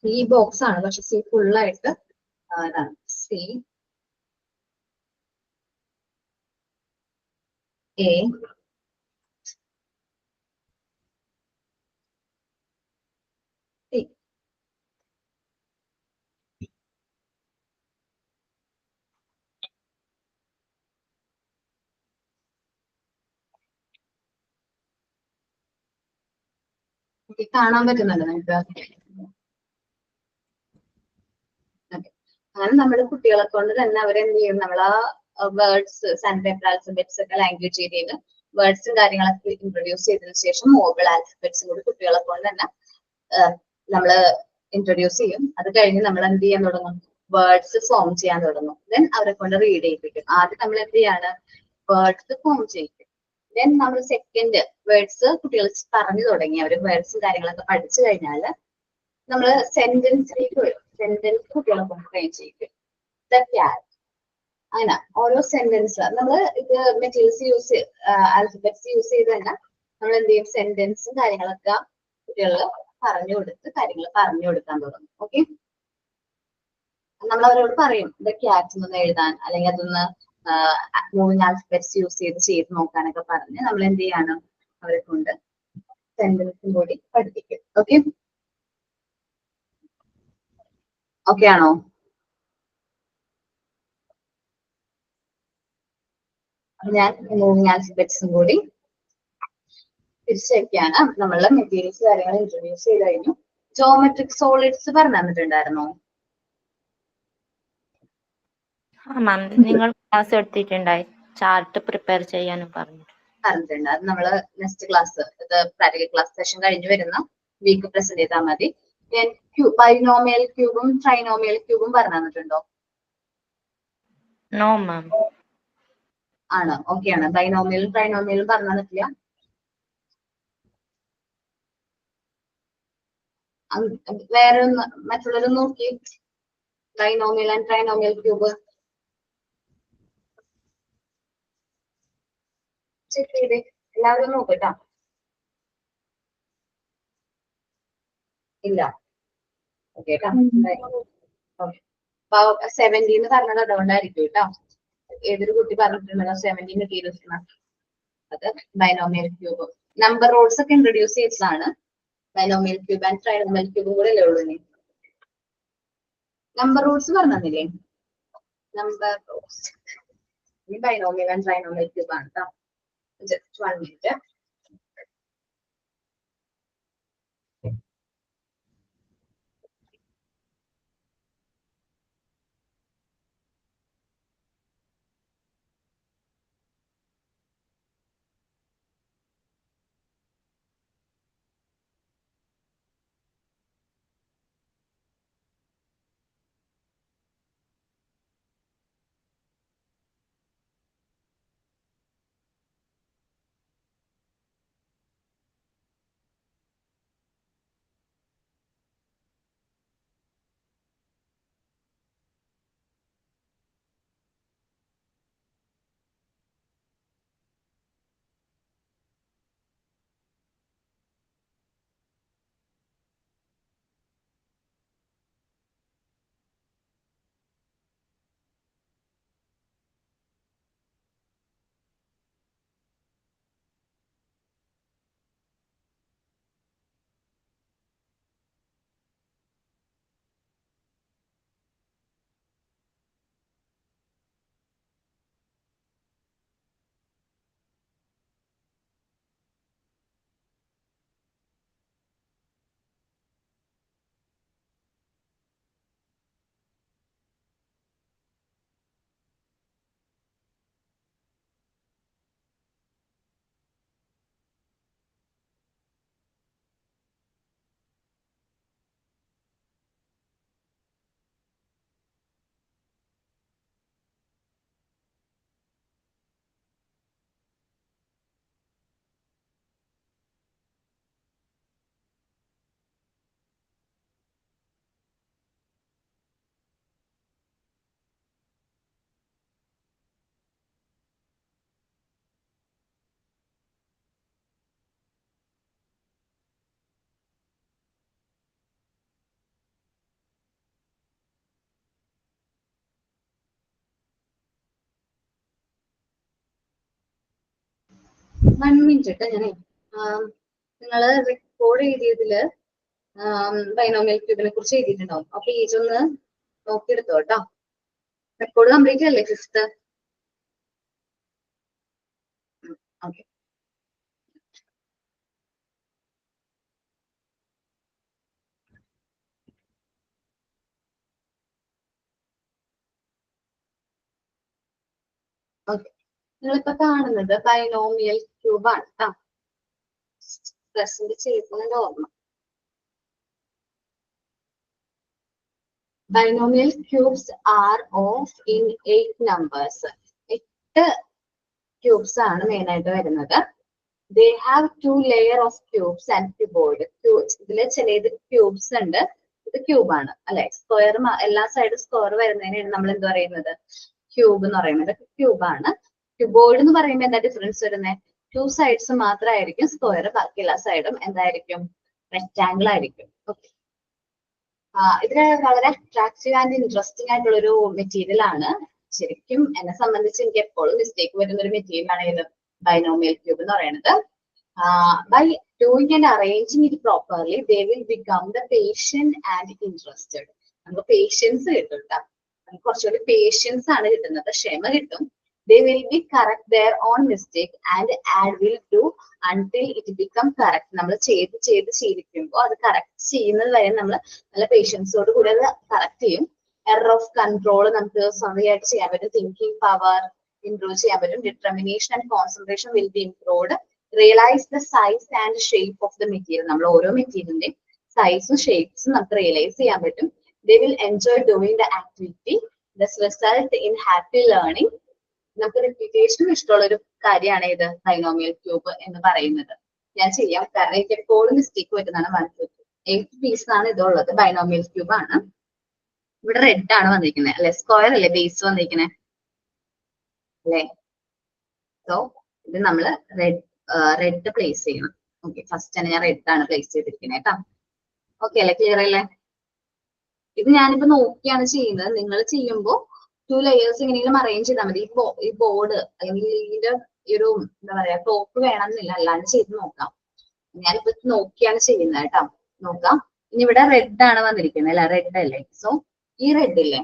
A: ഈ ബോക്സ് ആണ്, പക്ഷെ സി ഫുള്ളായിട്ട് സി എ സി. കാണാൻ പറ്റുന്നുണ്ട് നിങ്ങൾക്ക്? അങ്ങനെ നമ്മുടെ കുട്ടികളെ കൊണ്ട് തന്നെ അവരെന്ത് ചെയ്യും, നമ്മളാ വേർഡ്സ് സാൻഡ് പേപ്പർ ആൽഫബറ്റ്സ് ഒക്കെ ലാംഗ്വേജ് ഏരിയയിൽ വേർഡ്സും കാര്യങ്ങളൊക്കെ ഇൻട്രൊഡ്യൂസ് ചെയ്തതിനു ശേഷം മോബിൾ ആൽഫബറ്റ്സും കൂടി കുട്ടികളെ കൊണ്ട് തന്നെ നമ്മള് ഇൻട്രൊഡ്യൂസ് ചെയ്യും. അത് കഴിഞ്ഞ് നമ്മൾ എന്ത് ചെയ്യാൻ തുടങ്ങും, വേർഡ്സ് ഫോം ചെയ്യാൻ തുടങ്ങും. ദെൻ അവരെ കൊണ്ട് റീഡ് ചെയ്യിപ്പിക്കും. ആദ്യം നമ്മൾ എന്ത് ചെയ്യാണ്, വേർഡ്സ് ഫോം ചെയ്യിക്കും. ദെൻ നമ്മൾ സെക്കൻഡ് വേർഡ്സ് കുട്ടികൾ പറഞ്ഞു തുടങ്ങി, അവർ വേർഡ്സും കാര്യങ്ങളൊക്കെ പഠിച്ചു കഴിഞ്ഞാൽ നമ്മൾ സെന്റൻസിലേക്ക് വരും. സെന്റൻസ് കുട്ടികളെ കൊണ്ട് ട്രെയിൻ ചെയ്യിക്കും. അങ്ങനെ ഓരോ സെന്റൻസ് നമ്മൾ ഇത് മെറ്റീരിയൽസ് യൂസ് ആൽഫബറ്റ്സ് യൂസ് ചെയ്ത് തന്നെ നമ്മൾ എന്ത് ചെയ്യും, സെന്റൻസും കാര്യങ്ങളൊക്കെ കുട്ടികൾ പറഞ്ഞു കൊടുക്കാൻ തുടങ്ങും. ഓക്കെ, നമ്മൾ അവരോട് പറയും ഇത് ക്യാറ്റ് ഒന്ന് എഴുതാൻ, അല്ലെങ്കിൽ അതൊന്ന് മൂവിങ് ആൽഫബറ്റ്സ് യൂസ് ചെയ്ത് നോക്കാനൊക്കെ പറഞ്ഞ് നമ്മൾ എന്ത് ചെയ്യാണ്, അവരെ കൊണ്ട് സെന്റൻസും കൂടി പഠിപ്പിക്കും. ഓക്കെ, ഓക്കെ ആണോ? ഞാൻ മൂവിങ് ആൽഫബറ്റ്സും കൂടി തിരിച്ചൊക്കെയാണ് നമ്മളുടെ മെറ്റീരിയൽസ് കാര്യങ്ങൾ ഇൻട്രൊഡ്യൂസ് ചെയ്ത് കഴിഞ്ഞു. ജോമെട്രിക് സോളിഡ്സ് പറഞ്ഞു തന്നിട്ടുണ്ടായിരുന്നോ?
C: മാം, നിങ്ങൾ ക്ലാസ് എടുത്തിട്ടുണ്ടായി, ചാർട്ട് പ്രിപ്പയർ ചെയ്യാനും
A: പറഞ്ഞിട്ടുണ്ട്. അത് നമ്മള് നെക്സ്റ്റ് ക്ലാസ്, ഇത് പ്രാക്ടിക്കൽ ക്ലാസ് സെഷൻ കഴിഞ്ഞ് വരുന്ന വീക്ക് പ്രസന്റ് ചെയ്താൽ മതി. ബൈനോമിയൽ ക്യൂബും ട്രൈനോമിയൽ ക്യൂബും പറഞ്ഞു തന്നിട്ടുണ്ടോ?
C: No ma'am.
A: ആണ്, ഓക്കെ ആണ്. ബൈനോമിയലും ട്രൈനോമിയലും പറഞ്ഞു തന്നിട്ടില്ല? വേറെ മറ്റുള്ളവരും നോക്കി binomial and trinomial cube check ചെയ്തേ, എല്ലാവരും നോക്കട്ടാ. ഇല്ല, ഓക്കെ കേട്ടോ. ഓക്കെ, 17 പറഞ്ഞത് അതുകൊണ്ടായിരിക്കും കേട്ടോ. ഏതൊരു കുട്ടി പറഞ്ഞിട്ടുണ്ടല്ലോ 17 കിട്ടിയിരുന്ന അത് ബൈനോമിയൽ ക്യൂബ്. നമ്പർ റോഡ്സ് ഒക്കെ ഇൻട്രൊഡ്യൂസ് ചെയ്തതാണ്. ബൈനോമിയൽ ക്യൂബ് ആൻഡ് ട്രൈനോമിയൽ ക്യൂബും കൂടെ അല്ലേ ഉള്ളൂ. ഇനി നമ്പർ റൂട്ട്സ് പറഞ്ഞില്ലേ, നമ്പർ റൂട്ട്സ് ഈ ബൈനോമിയൽ ആൻഡ് ട്രൈനോമിയൽ ക്യൂബ് ആണ് കേട്ടോ. Just 1 minute. വൺ മിനിറ്റ് കേട്ടോ. ഞാനേ നിങ്ങള് റെക്കോർഡ് എഴുതിയതില് ബൈനോമിയൽ ക്യൂബിനെ കുറിച്ച് എഴുതിയിട്ടുണ്ടാവും. ആ പേജ് ഒന്ന് നോക്കിയെടുത്തോ കേട്ടോ. റെക്കോർഡ് കംപ്ലീറ്റ് അല്ലേ 5th? ഓക്കെ. ഓക്കെ, നിങ്ങളിപ്പോ കാണുന്നത് ബൈനോമിയൽ ക്യൂബ് ആണ് കേട്ടോ. പ്രസന്റ് ചെയ്യുന്നതിന്റെ ഓർമ്മ. Binomial cubes are of in 8 numbers. 8 cubes ആണ് മെയിൻ ആയിട്ട് വരുന്നത്. They have 2 layer of cubes and cuboid. ഇതില് ചില ക്യൂബ്സ് ഉണ്ട്, ഇത് ക്യൂബ് ആണ് അല്ലെ. സ്ക്വയർ എല്ലാ സൈഡും സ്ക്വയർ വരുന്നതിനാണ് നമ്മൾ എന്ത് പറയുന്നത്, ക്യൂബ് എന്ന് പറയുന്നത്. ക്യൂബ് ആണ്. ക്യൂബോയിഡ് എന്ന് പറയുമ്പോൾ എന്താ ഡിഫറൻസ് വരുന്നത്? 2 സൈഡ്സ് മാത്രമായിരിക്കും സ്ക്വയർ, ബാക്കി എല്ലാ സൈഡും എന്തായിരിക്കും, റെക്ടാംഗിൾ ആയിരിക്കും. ഓക്കെ, ഇതിന് വളരെ അട്രാക്റ്റീവ് ആൻഡ് ഇൻട്രസ്റ്റിംഗ് ആയിട്ടുള്ള ഒരു മെറ്റീരിയൽ ആണ്. ശരിക്കും എന്നെ സംബന്ധിച്ച് എനിക്ക് എപ്പോഴും മിസ്റ്റേക്ക് വരുന്ന ഒരു മെറ്റീരിയൽ ആണ് ഇത് ബൈനോമിയൽ ക്യൂബ് എന്ന് പറയുന്നത്. By doing and arranging it properly they will become the patient and interested. നമുക്ക് പേഷ്യൻസ് കിട്ടും കേട്ടോ. നമുക്ക് കുറച്ചുകൂടി പേഷ്യൻസ് ആണ് കിട്ടുന്നത്, ക്ഷമ കിട്ടും. They will be correct their own mistake and add will do until it become correct. നമ്മൾ ചെയ്ത് ശീലിക്കുമ്പോൾ അത് കറക്റ്റ് ചെയ്യുന്നത് വരെ നമ്മൾ നല്ല പേഷ്യൻസോട് കൂടെ അത് കറക്റ്റ് ചെയ്യും. എറർ ഓഫ് കൺട്രോൾ നമുക്ക് സ്വന്തമായിട്ട് ചെയ്യാൻ പറ്റും. തിങ്കിങ് പവർ ഇംപ്രൂവ് ചെയ്യാൻ പറ്റും. Determination and concentration will be improved. Realise the size and shape of the material. നമ്മൾ ഓരോ മെറ്റീരിയലിന്റെയും സൈസും ഷേപ്സും നമുക്ക് റിയലൈസ് ചെയ്യാൻ പറ്റും. They will enjoy doing the activity. This result in happy learning. നമുക്ക് റിപ്പീറ്റേഷൻ ഇഷ്ടമുള്ള ഒരു കാര്യമാണ് ഇത് ബൈനോമിയൽ ക്യൂബ് എന്ന് പറയുന്നത്. ഞാൻ ചെയ്യാം, കാരണം എനിക്ക് എപ്പോഴും മിസ്റ്റേക്ക് വരുന്നതാണ് 1, 2, 3. 8 പീസാണ് ഇതുള്ളത്. ബൈനോമിയൽ ക്യൂബ് ആണ്. ഇവിടെ റെഡ് ആണ് വന്നിരിക്കുന്നത് അല്ലെ, സ്ക്വയർ അല്ലേ ബേസ് വന്നിരിക്കുന്നത് അല്ലേ. സോ ഇത് നമ്മള് റെഡ് പ്ലേസ് ചെയ്യണം. ഓക്കെ, ഫസ്റ്റ് തന്നെ ഞാൻ റെഡ് ആണ് പ്ലേസ് ചെയ്തിരിക്കുന്നത് കേട്ടോ. ഓക്കെ അല്ലേ, ക്ലിയർ അല്ലേ? ഇത് ഞാനിപ്പോ നോക്കിയാണ് ചെയ്യുന്നത്. നിങ്ങൾ ചെയ്യുമ്പോൾ 2 ലെയേഴ്സ് എങ്ങനെയെങ്കിലും അറേഞ്ച് ചെയ്താൽ മതി. ഈ ബോർഡ് അല്ലെങ്കിൽ ഇതിന്റെ ഈ ഒരു എന്താ പറയാ ടോപ്പ് വേണമെന്നില്ല, അല്ലാണ്ട് ചെയ്ത് നോക്കാം. ഞാനിപ്പോ നോക്കിയാണ് ചെയ്യുന്നത് കേട്ടോ. നോക്കാം. ഇനി ഇവിടെ റെഡ് ആണ് വന്നിരിക്കുന്നത് അല്ലെ, റെഡ് അല്ലേ. സോ ഈ റെഡ് ഇല്ലേ,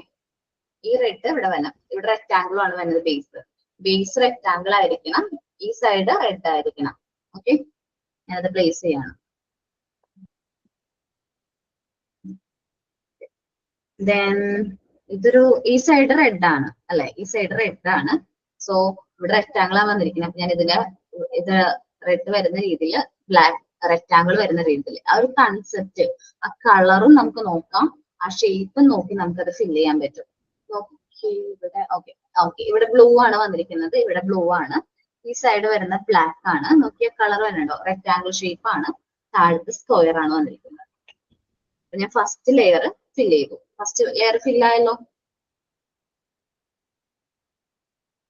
A: ഈ റെഡ് ഇവിടെ വരണം. ഇവിടെ റെക്ടാംഗിൾ ആണ് വരുന്നത്. ബേസ് റെക്ടാംഗിൾ ആയിരിക്കണം. ഈ സൈഡ് റെഡ് ആയിരിക്കണം. ഓക്കെ, ഞാനത് പ്ലേസ് ചെയ്യണം. ദെൻ ഈ സൈഡ് റെഡ് ആണ് അല്ലെ, ഈ സൈഡ് റെഡ് ആണ്. സോ ഇവിടെ റെക്ടാംഗിൾ ആണ് വന്നിരിക്കുന്നത്. അപ്പൊ ഞാൻ ഇത് റെഡ് വരുന്ന രീതിയിൽ, ബ്ലാക്ക് റെക്ടാംഗിൾ വരുന്ന രീതിയിൽ, ആ ഒരു കൺസെപ്റ്റ്, ആ കളറും നമുക്ക് നോക്കാം, ആ ഷേപ്പും നോക്കി നമുക്കത് ഫില്ല് ചെയ്യാൻ പറ്റും. ഇവിടെ ഓക്കെ ഇവിടെ ബ്ലൂ ആണ് വന്നിരിക്കുന്നത്. ഇവിടെ ബ്ലൂ ആണ്. ഈ സൈഡ് വരുന്ന ബ്ലാക്ക് ആണ്. നോക്കിയ കളർ വരുന്നുണ്ടോ, റെക്ടാംഗിൾ ഷേപ്പ് ആണ്. താഴത്ത് സ്ക്വയർ ആണ് വന്നിരിക്കുന്നത്. അപ്പൊ ഞാൻ ഫസ്റ്റ് ലെയർ ഫില്ല് ചെയ്തു. ഫസ്റ്റ് ലെയർ ഫില്ലായല്ലോ.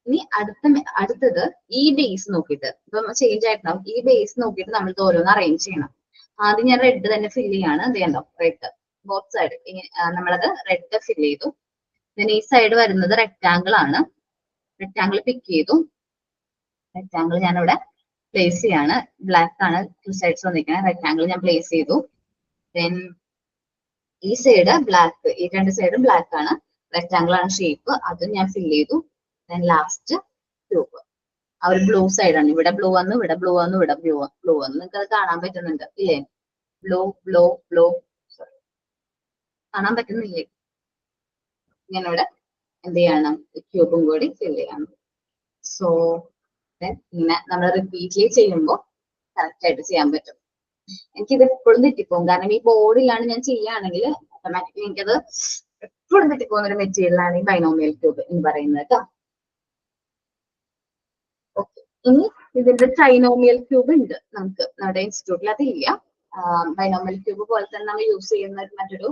A: ഇനി അടുത്തത് ഈ ബേസ് നോക്കിയിട്ട്, ഇപ്പം ചേഞ്ച് ആയിട്ടുണ്ടാവും. ഈ ബേസ് നോക്കിയിട്ട് നമ്മൾ ഇത് ഓരോന്ന് അറേഞ്ച് ചെയ്യണം. ആദ്യം ഞാൻ റെഡ് തന്നെ ഫില്ല് ചെയ്യാണ്. ഇത് കണ്ടോ, റെഡ് ബോത്ത് സൈഡ് നമ്മളത് റെഡ് ഫില്ല് ചെയ്തു. ഈ സൈഡ് വരുന്നത് റെക്ടാംഗിൾ ആണ്. റെക്ടാംഗിൾ പിക്ക് ചെയ്തു. റെക്ടാംഗിൾ ഞാനിവിടെ പ്ലേസ് ചെയ്യാണ്. ബ്ലാക്ക് ആണ് 2 സൈഡ്സ് വന്നിരിക്കുന്നത്. റെക്ടാംഗിൾ ഞാൻ പ്ലേസ് ചെയ്തു. ദെൻ ഈ സൈഡ് ബ്ലാക്ക്, ഈ 2 സൈഡും ബ്ലാക്ക് ആണ്. റെക്ടാംഗിൾ ആണ് ഷേപ്പ്, അതും ഞാൻ ഫില്ല് ചെയ്തു. ദെൻ ലാസ്റ്റ് ക്യൂബ്, ആ ഒരു ബ്ലൂ സൈഡ് ആണ്. ഇവിടെ ബ്ലൂ വന്നു, ഇവിടെ ബ്ലൂ വന്നു, ഇവിടെ ബ്ലൂ വന്നു. നിങ്ങൾക്ക് അത് കാണാൻ പറ്റുന്നുണ്ട് ഇല്ലേ? ബ്ലൂ സോറി, കാണാൻ പറ്റുന്നില്ലേ? ഞാനിവിടെ എന്ത് ചെയ്യണം, ക്യൂബും കൂടി ഫില്ല് ചെയ്യണം. സോ ഇങ്ങനെ നമ്മൾ റിപ്പീറ്റ്ലി ചെയ്യുമ്പോൾ കറക്റ്റ് ആയിട്ട് ചെയ്യാൻ പറ്റും. എനിക്കിത് എപ്പോഴും തെറ്റിപ്പോകും. കാരണം ഈ ബോർഡിലാണ് ഞാൻ ചെയ്യുകയാണെങ്കിൽ ഓട്ടോമാറ്റിക്കലി എനിക്കത് എപ്പോഴും തെറ്റിപ്പോകുന്ന ഒരു മെറ്റീരിയലാണ് ഈ ബൈനോമിയൽ ക്യൂബ് എന്ന് പറയുന്നത് കേട്ടോ. ഓക്കെ, ഇനി ഇതിന്റെ ട്രൈനോമിയൽ ക്യൂബ് ഉണ്ട് നമുക്ക് നമ്മുടെ ഇൻസ്റ്റിറ്റ്യൂട്ടിൽ. അതില്ല. ബൈനോമിയൽ ക്യൂബ് പോലെ തന്നെ നമ്മൾ യൂസ് ചെയ്യുന്ന മറ്റൊരു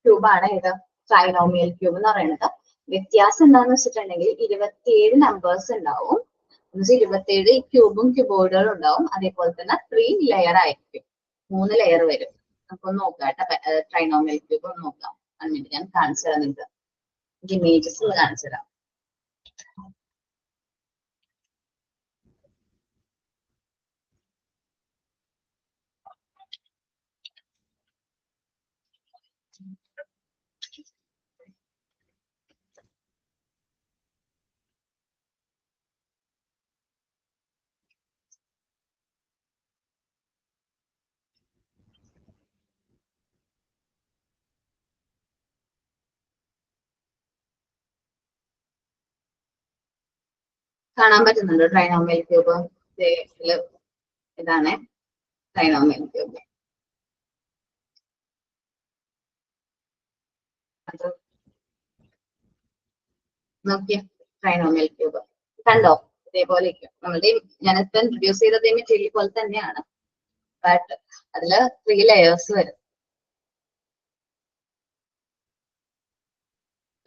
A: ക്യൂബാണ് ഇത് ട്രൈനോമിയൽ ക്യൂബ് എന്ന് പറയുന്നത്. വ്യത്യാസം എന്താണെന്ന് വെച്ചിട്ടുണ്ടെങ്കിൽ 27 നമ്പേഴ്സ് ഉണ്ടാവും. 27 ക്യൂബും ക്യൂബോയിഡുകളും ഉണ്ടാവും. അതേപോലെ തന്നെ 3 ലെയർ ആയിരിക്കും. 3 ലെയർ വരും. അപ്പൊ നോക്കാം കേട്ടോ, ട്രൈനോമിയൽ ക്യൂബ് ഒന്ന് നോക്കാം. എന്നിട്ട് ഞാൻ കാണിച്ചു തരാം. നിങ്ങൾക്ക് ഇമേജസ് കാണിച്ചു തരാം. കാണാൻ പറ്റുന്നുണ്ടോ ട്രൈനോമിയൽ ക്യൂബ്? ഇതാണ് ട്രൈനോമിയൽ ക്യൂബ്. അത് നോക്കിയ ട്രൈനോമിയൽ ക്യൂബ് കണ്ടോ? ഇതേപോലെ നമ്മളുടെ ഞാനിപ്പോ ഇൻട്രൊഡ്യൂസ് ചെയ്തത് മെറ്റീരിയൽ പോലെ തന്നെയാണ്. ബട്ട് അതില് 3 ലെയേഴ്സ് വരും.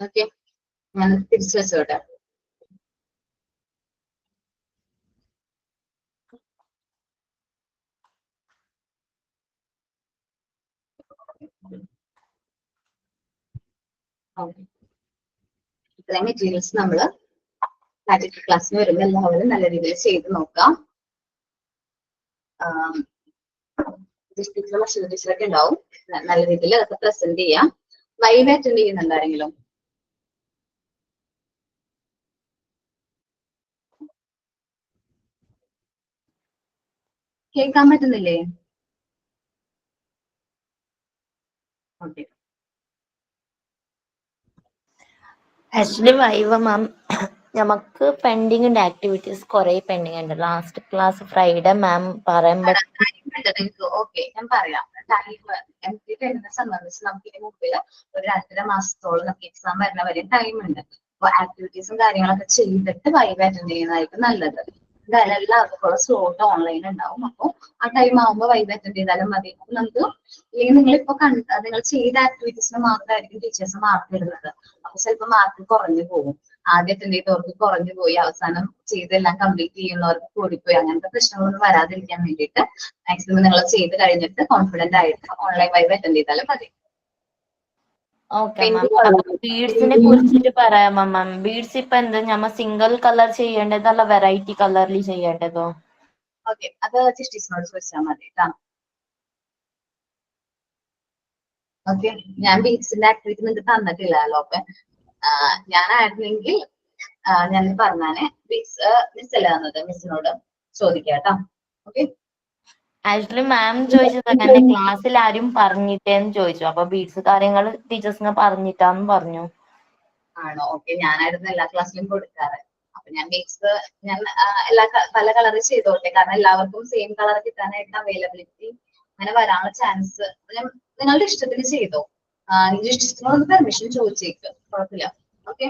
A: ഓക്കെ, ഞാൻ തിരിച്ചു വെച്ചോട്ടെ. ഇത്രയും മെറ്റീരിയൽസ് നമ്മള് പ്രാക്ടിക്കൽ ക്ലാസ്സിന് വരുമ്പോൾ എല്ലാവരും നല്ല രീതിയിൽ ചെയ്ത് നോക്കാം. ടീച്ചറൊക്കെ ഉണ്ടാവും. നല്ല രീതിയിൽ അതൊക്കെ പ്രസന്റ് ചെയ്യാം. ലൈവ് അറ്റൻഡ് ചെയ്യുന്നുണ്ട് ആരെങ്കിലും? കേൾക്കാൻ പറ്റുന്നില്ലേ? ഓക്കെ,
C: ആക്ച്വലി വൈവ മാം നമുക്ക് പെൻഡിങ് ഉണ്ട്, ആക്ടിവിറ്റീസ് കുറെ പെൻഡിങ് ഉണ്ട്. ലാസ്റ്റ് ക്ലാസ് ഫ്രൈഡേ മാം പറയുമ്പോൾ
A: ഓക്കെ ഞാൻ പറയാം. ടൈം സംബന്ധിച്ച് നമുക്ക് ഇതിന് മുമ്പിൽ ഒരു 2.5 മാസത്തോളം നമുക്ക് എക്സാം വരുന്ന വരെ ടൈം ഉണ്ട്. അപ്പൊ ആക്ടിവിറ്റീസും കാര്യങ്ങളൊക്കെ ചെയ്തിട്ട് വൈവ് അറ്റൻഡ് ചെയ്യുന്നതായിരിക്കും നല്ലത്. എന്തായാലും എല്ലാവർക്കും സ്ലോട്ട് ഓൺലൈൻ ഉണ്ടാവും. അപ്പോൾ ആ ടൈം ആകുമ്പോൾ വൈകി അറ്റൻഡ് ചെയ്താലും മതി. അപ്പൊ നമുക്ക് അല്ലെങ്കിൽ നിങ്ങളിപ്പോ നിങ്ങൾ ചെയ്ത ആക്ടിവിറ്റീസിന് മാത്രമായിരിക്കും ടീച്ചേഴ്സ് മാർക്ക് ഇടുന്നത്. അപ്പൊ ചിലപ്പോൾ മാർക്ക് കുറഞ്ഞു പോകും. ആദ്യം അറ്റൻഡ് ചെയ്തവർക്ക് കുറഞ്ഞു പോയി, അവസാനം ചെയ്തെല്ലാം കംപ്ലീറ്റ് ചെയ്യുന്നവർക്ക് കൂടിപ്പോയി. അങ്ങനത്തെ പ്രശ്നങ്ങളൊന്നും വരാതിരിക്കാൻ വേണ്ടിയിട്ട് മാക്സിമം നിങ്ങൾ ചെയ്ത് കഴിഞ്ഞിട്ട് കോൺഫിഡന്റ് ആയിട്ട് ഓൺലൈൻ വൈബ് അറ്റൻഡ് ചെയ്താലും മതി.
C: Okay ma'am. അപ്പൊ ബീഡ്സിനെ കുറിച്ചിട്ട് പറയാമോ മാം? ബീഡ്സ് ഇപ്പൊ എന്താ നമ്മ സിംഗിൾ കളർ ചെയ്യേണ്ടതല്ല വെറൈറ്റി കളറിൽ ചെയ്യേണ്ടതോ?
A: ഓക്കെ, അത് ചിസ്റ്റീസിനോട് ചോദിച്ചാൽ മതി കേട്ടോ. ഓക്കെ, ഞാൻ ബീഡ്സിന്റെ ആക്ടിവിറ്റി നിങ്ങൾക്ക് തന്നിട്ടില്ലല്ലോ. അപ്പൊ ഞാനായിരുന്നെങ്കിൽ ഞാൻ പറഞ്ഞാനെ മിസ് അല്ല തന്നത്, മിസ്സിനോട് ചോദിക്കാം കേട്ടോ. ഓക്കെ,
C: ആക്ച്വലി മാം ചോദിച്ചത് എന്റെ ക്ലാസ്സിൽ ആരും പറഞ്ഞിട്ടേന്ന് ചോദിച്ചു. അപ്പൊ ബീഡ്സ് കാര്യങ്ങൾ ടീച്ചേഴ്സിനെ പറഞ്ഞിട്ടാന്ന് പറഞ്ഞു.
A: ആണോ? ഓക്കെ, ഞാനായിരുന്നു എല്ലാ ക്ലാസ്സിലും കൊടുക്കാറ്. അപ്പൊ ഞാൻ ബീഡ്സ് എല്ലാ പല കളറിൽ ചെയ്തോട്ടെ, കാരണം എല്ലാവർക്കും സെയിം കളർ കിട്ടാനായിട്ട് അവൈലബിലിറ്റി അങ്ങനെ വരാനുള്ള ചാൻസ് നിങ്ങളുടെ ഇഷ്ടത്തിന് ചെയ്തോ. നിങ്ങളുടെ ഇഷ്ടത്തിനോട് പെർമിഷൻ ചോദിച്ചേക്ക്, കുഴപ്പമില്ല. ഓക്കെ,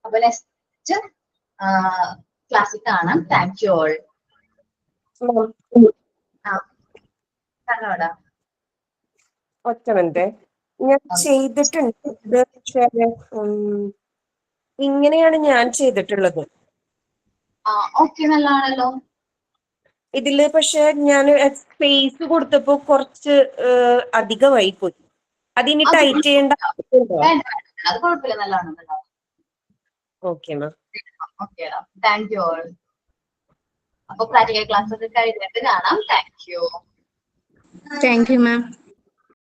A: അപ്പൊ നെക്സ്റ്റ് ക്ലാസ്സിൽ കാണാം. Thank you all. പറഞ്ഞോടാ.
E: ഒറ്റ മിനിറ്റ്, ഞാൻ ചെയ്തിട്ടുണ്ട് ഇത്. പക്ഷേ ഇങ്ങനെയാണ് ഞാൻ ചെയ്തിട്ടുള്ളത്.
A: ഓക്കെ, നല്ലതാണല്ലോ.
E: ഇതില് പക്ഷെ ഞാൻ സ്പേസ് കൊടുത്തപ്പോ കുറച്ച് അധികമായി പോയി. അതിനി ടൈറ്റ് ചെയ്യേണ്ട ആവശ്യമുണ്ടോ?
A: അത് കുഴപ്പമില്ല, നല്ലതാണ്, നല്ലതാണ്.
E: Okay ma'am.
A: ഓക്കേടാ, താങ്ക് യു ഓൾ. അപ്പൊ പ്രാക്ടിക്കൽ ക്ലാസ് ഒക്കെ കഴിഞ്ഞിട്ട് കാണാം. Thank U.
B: Thank you ma'am.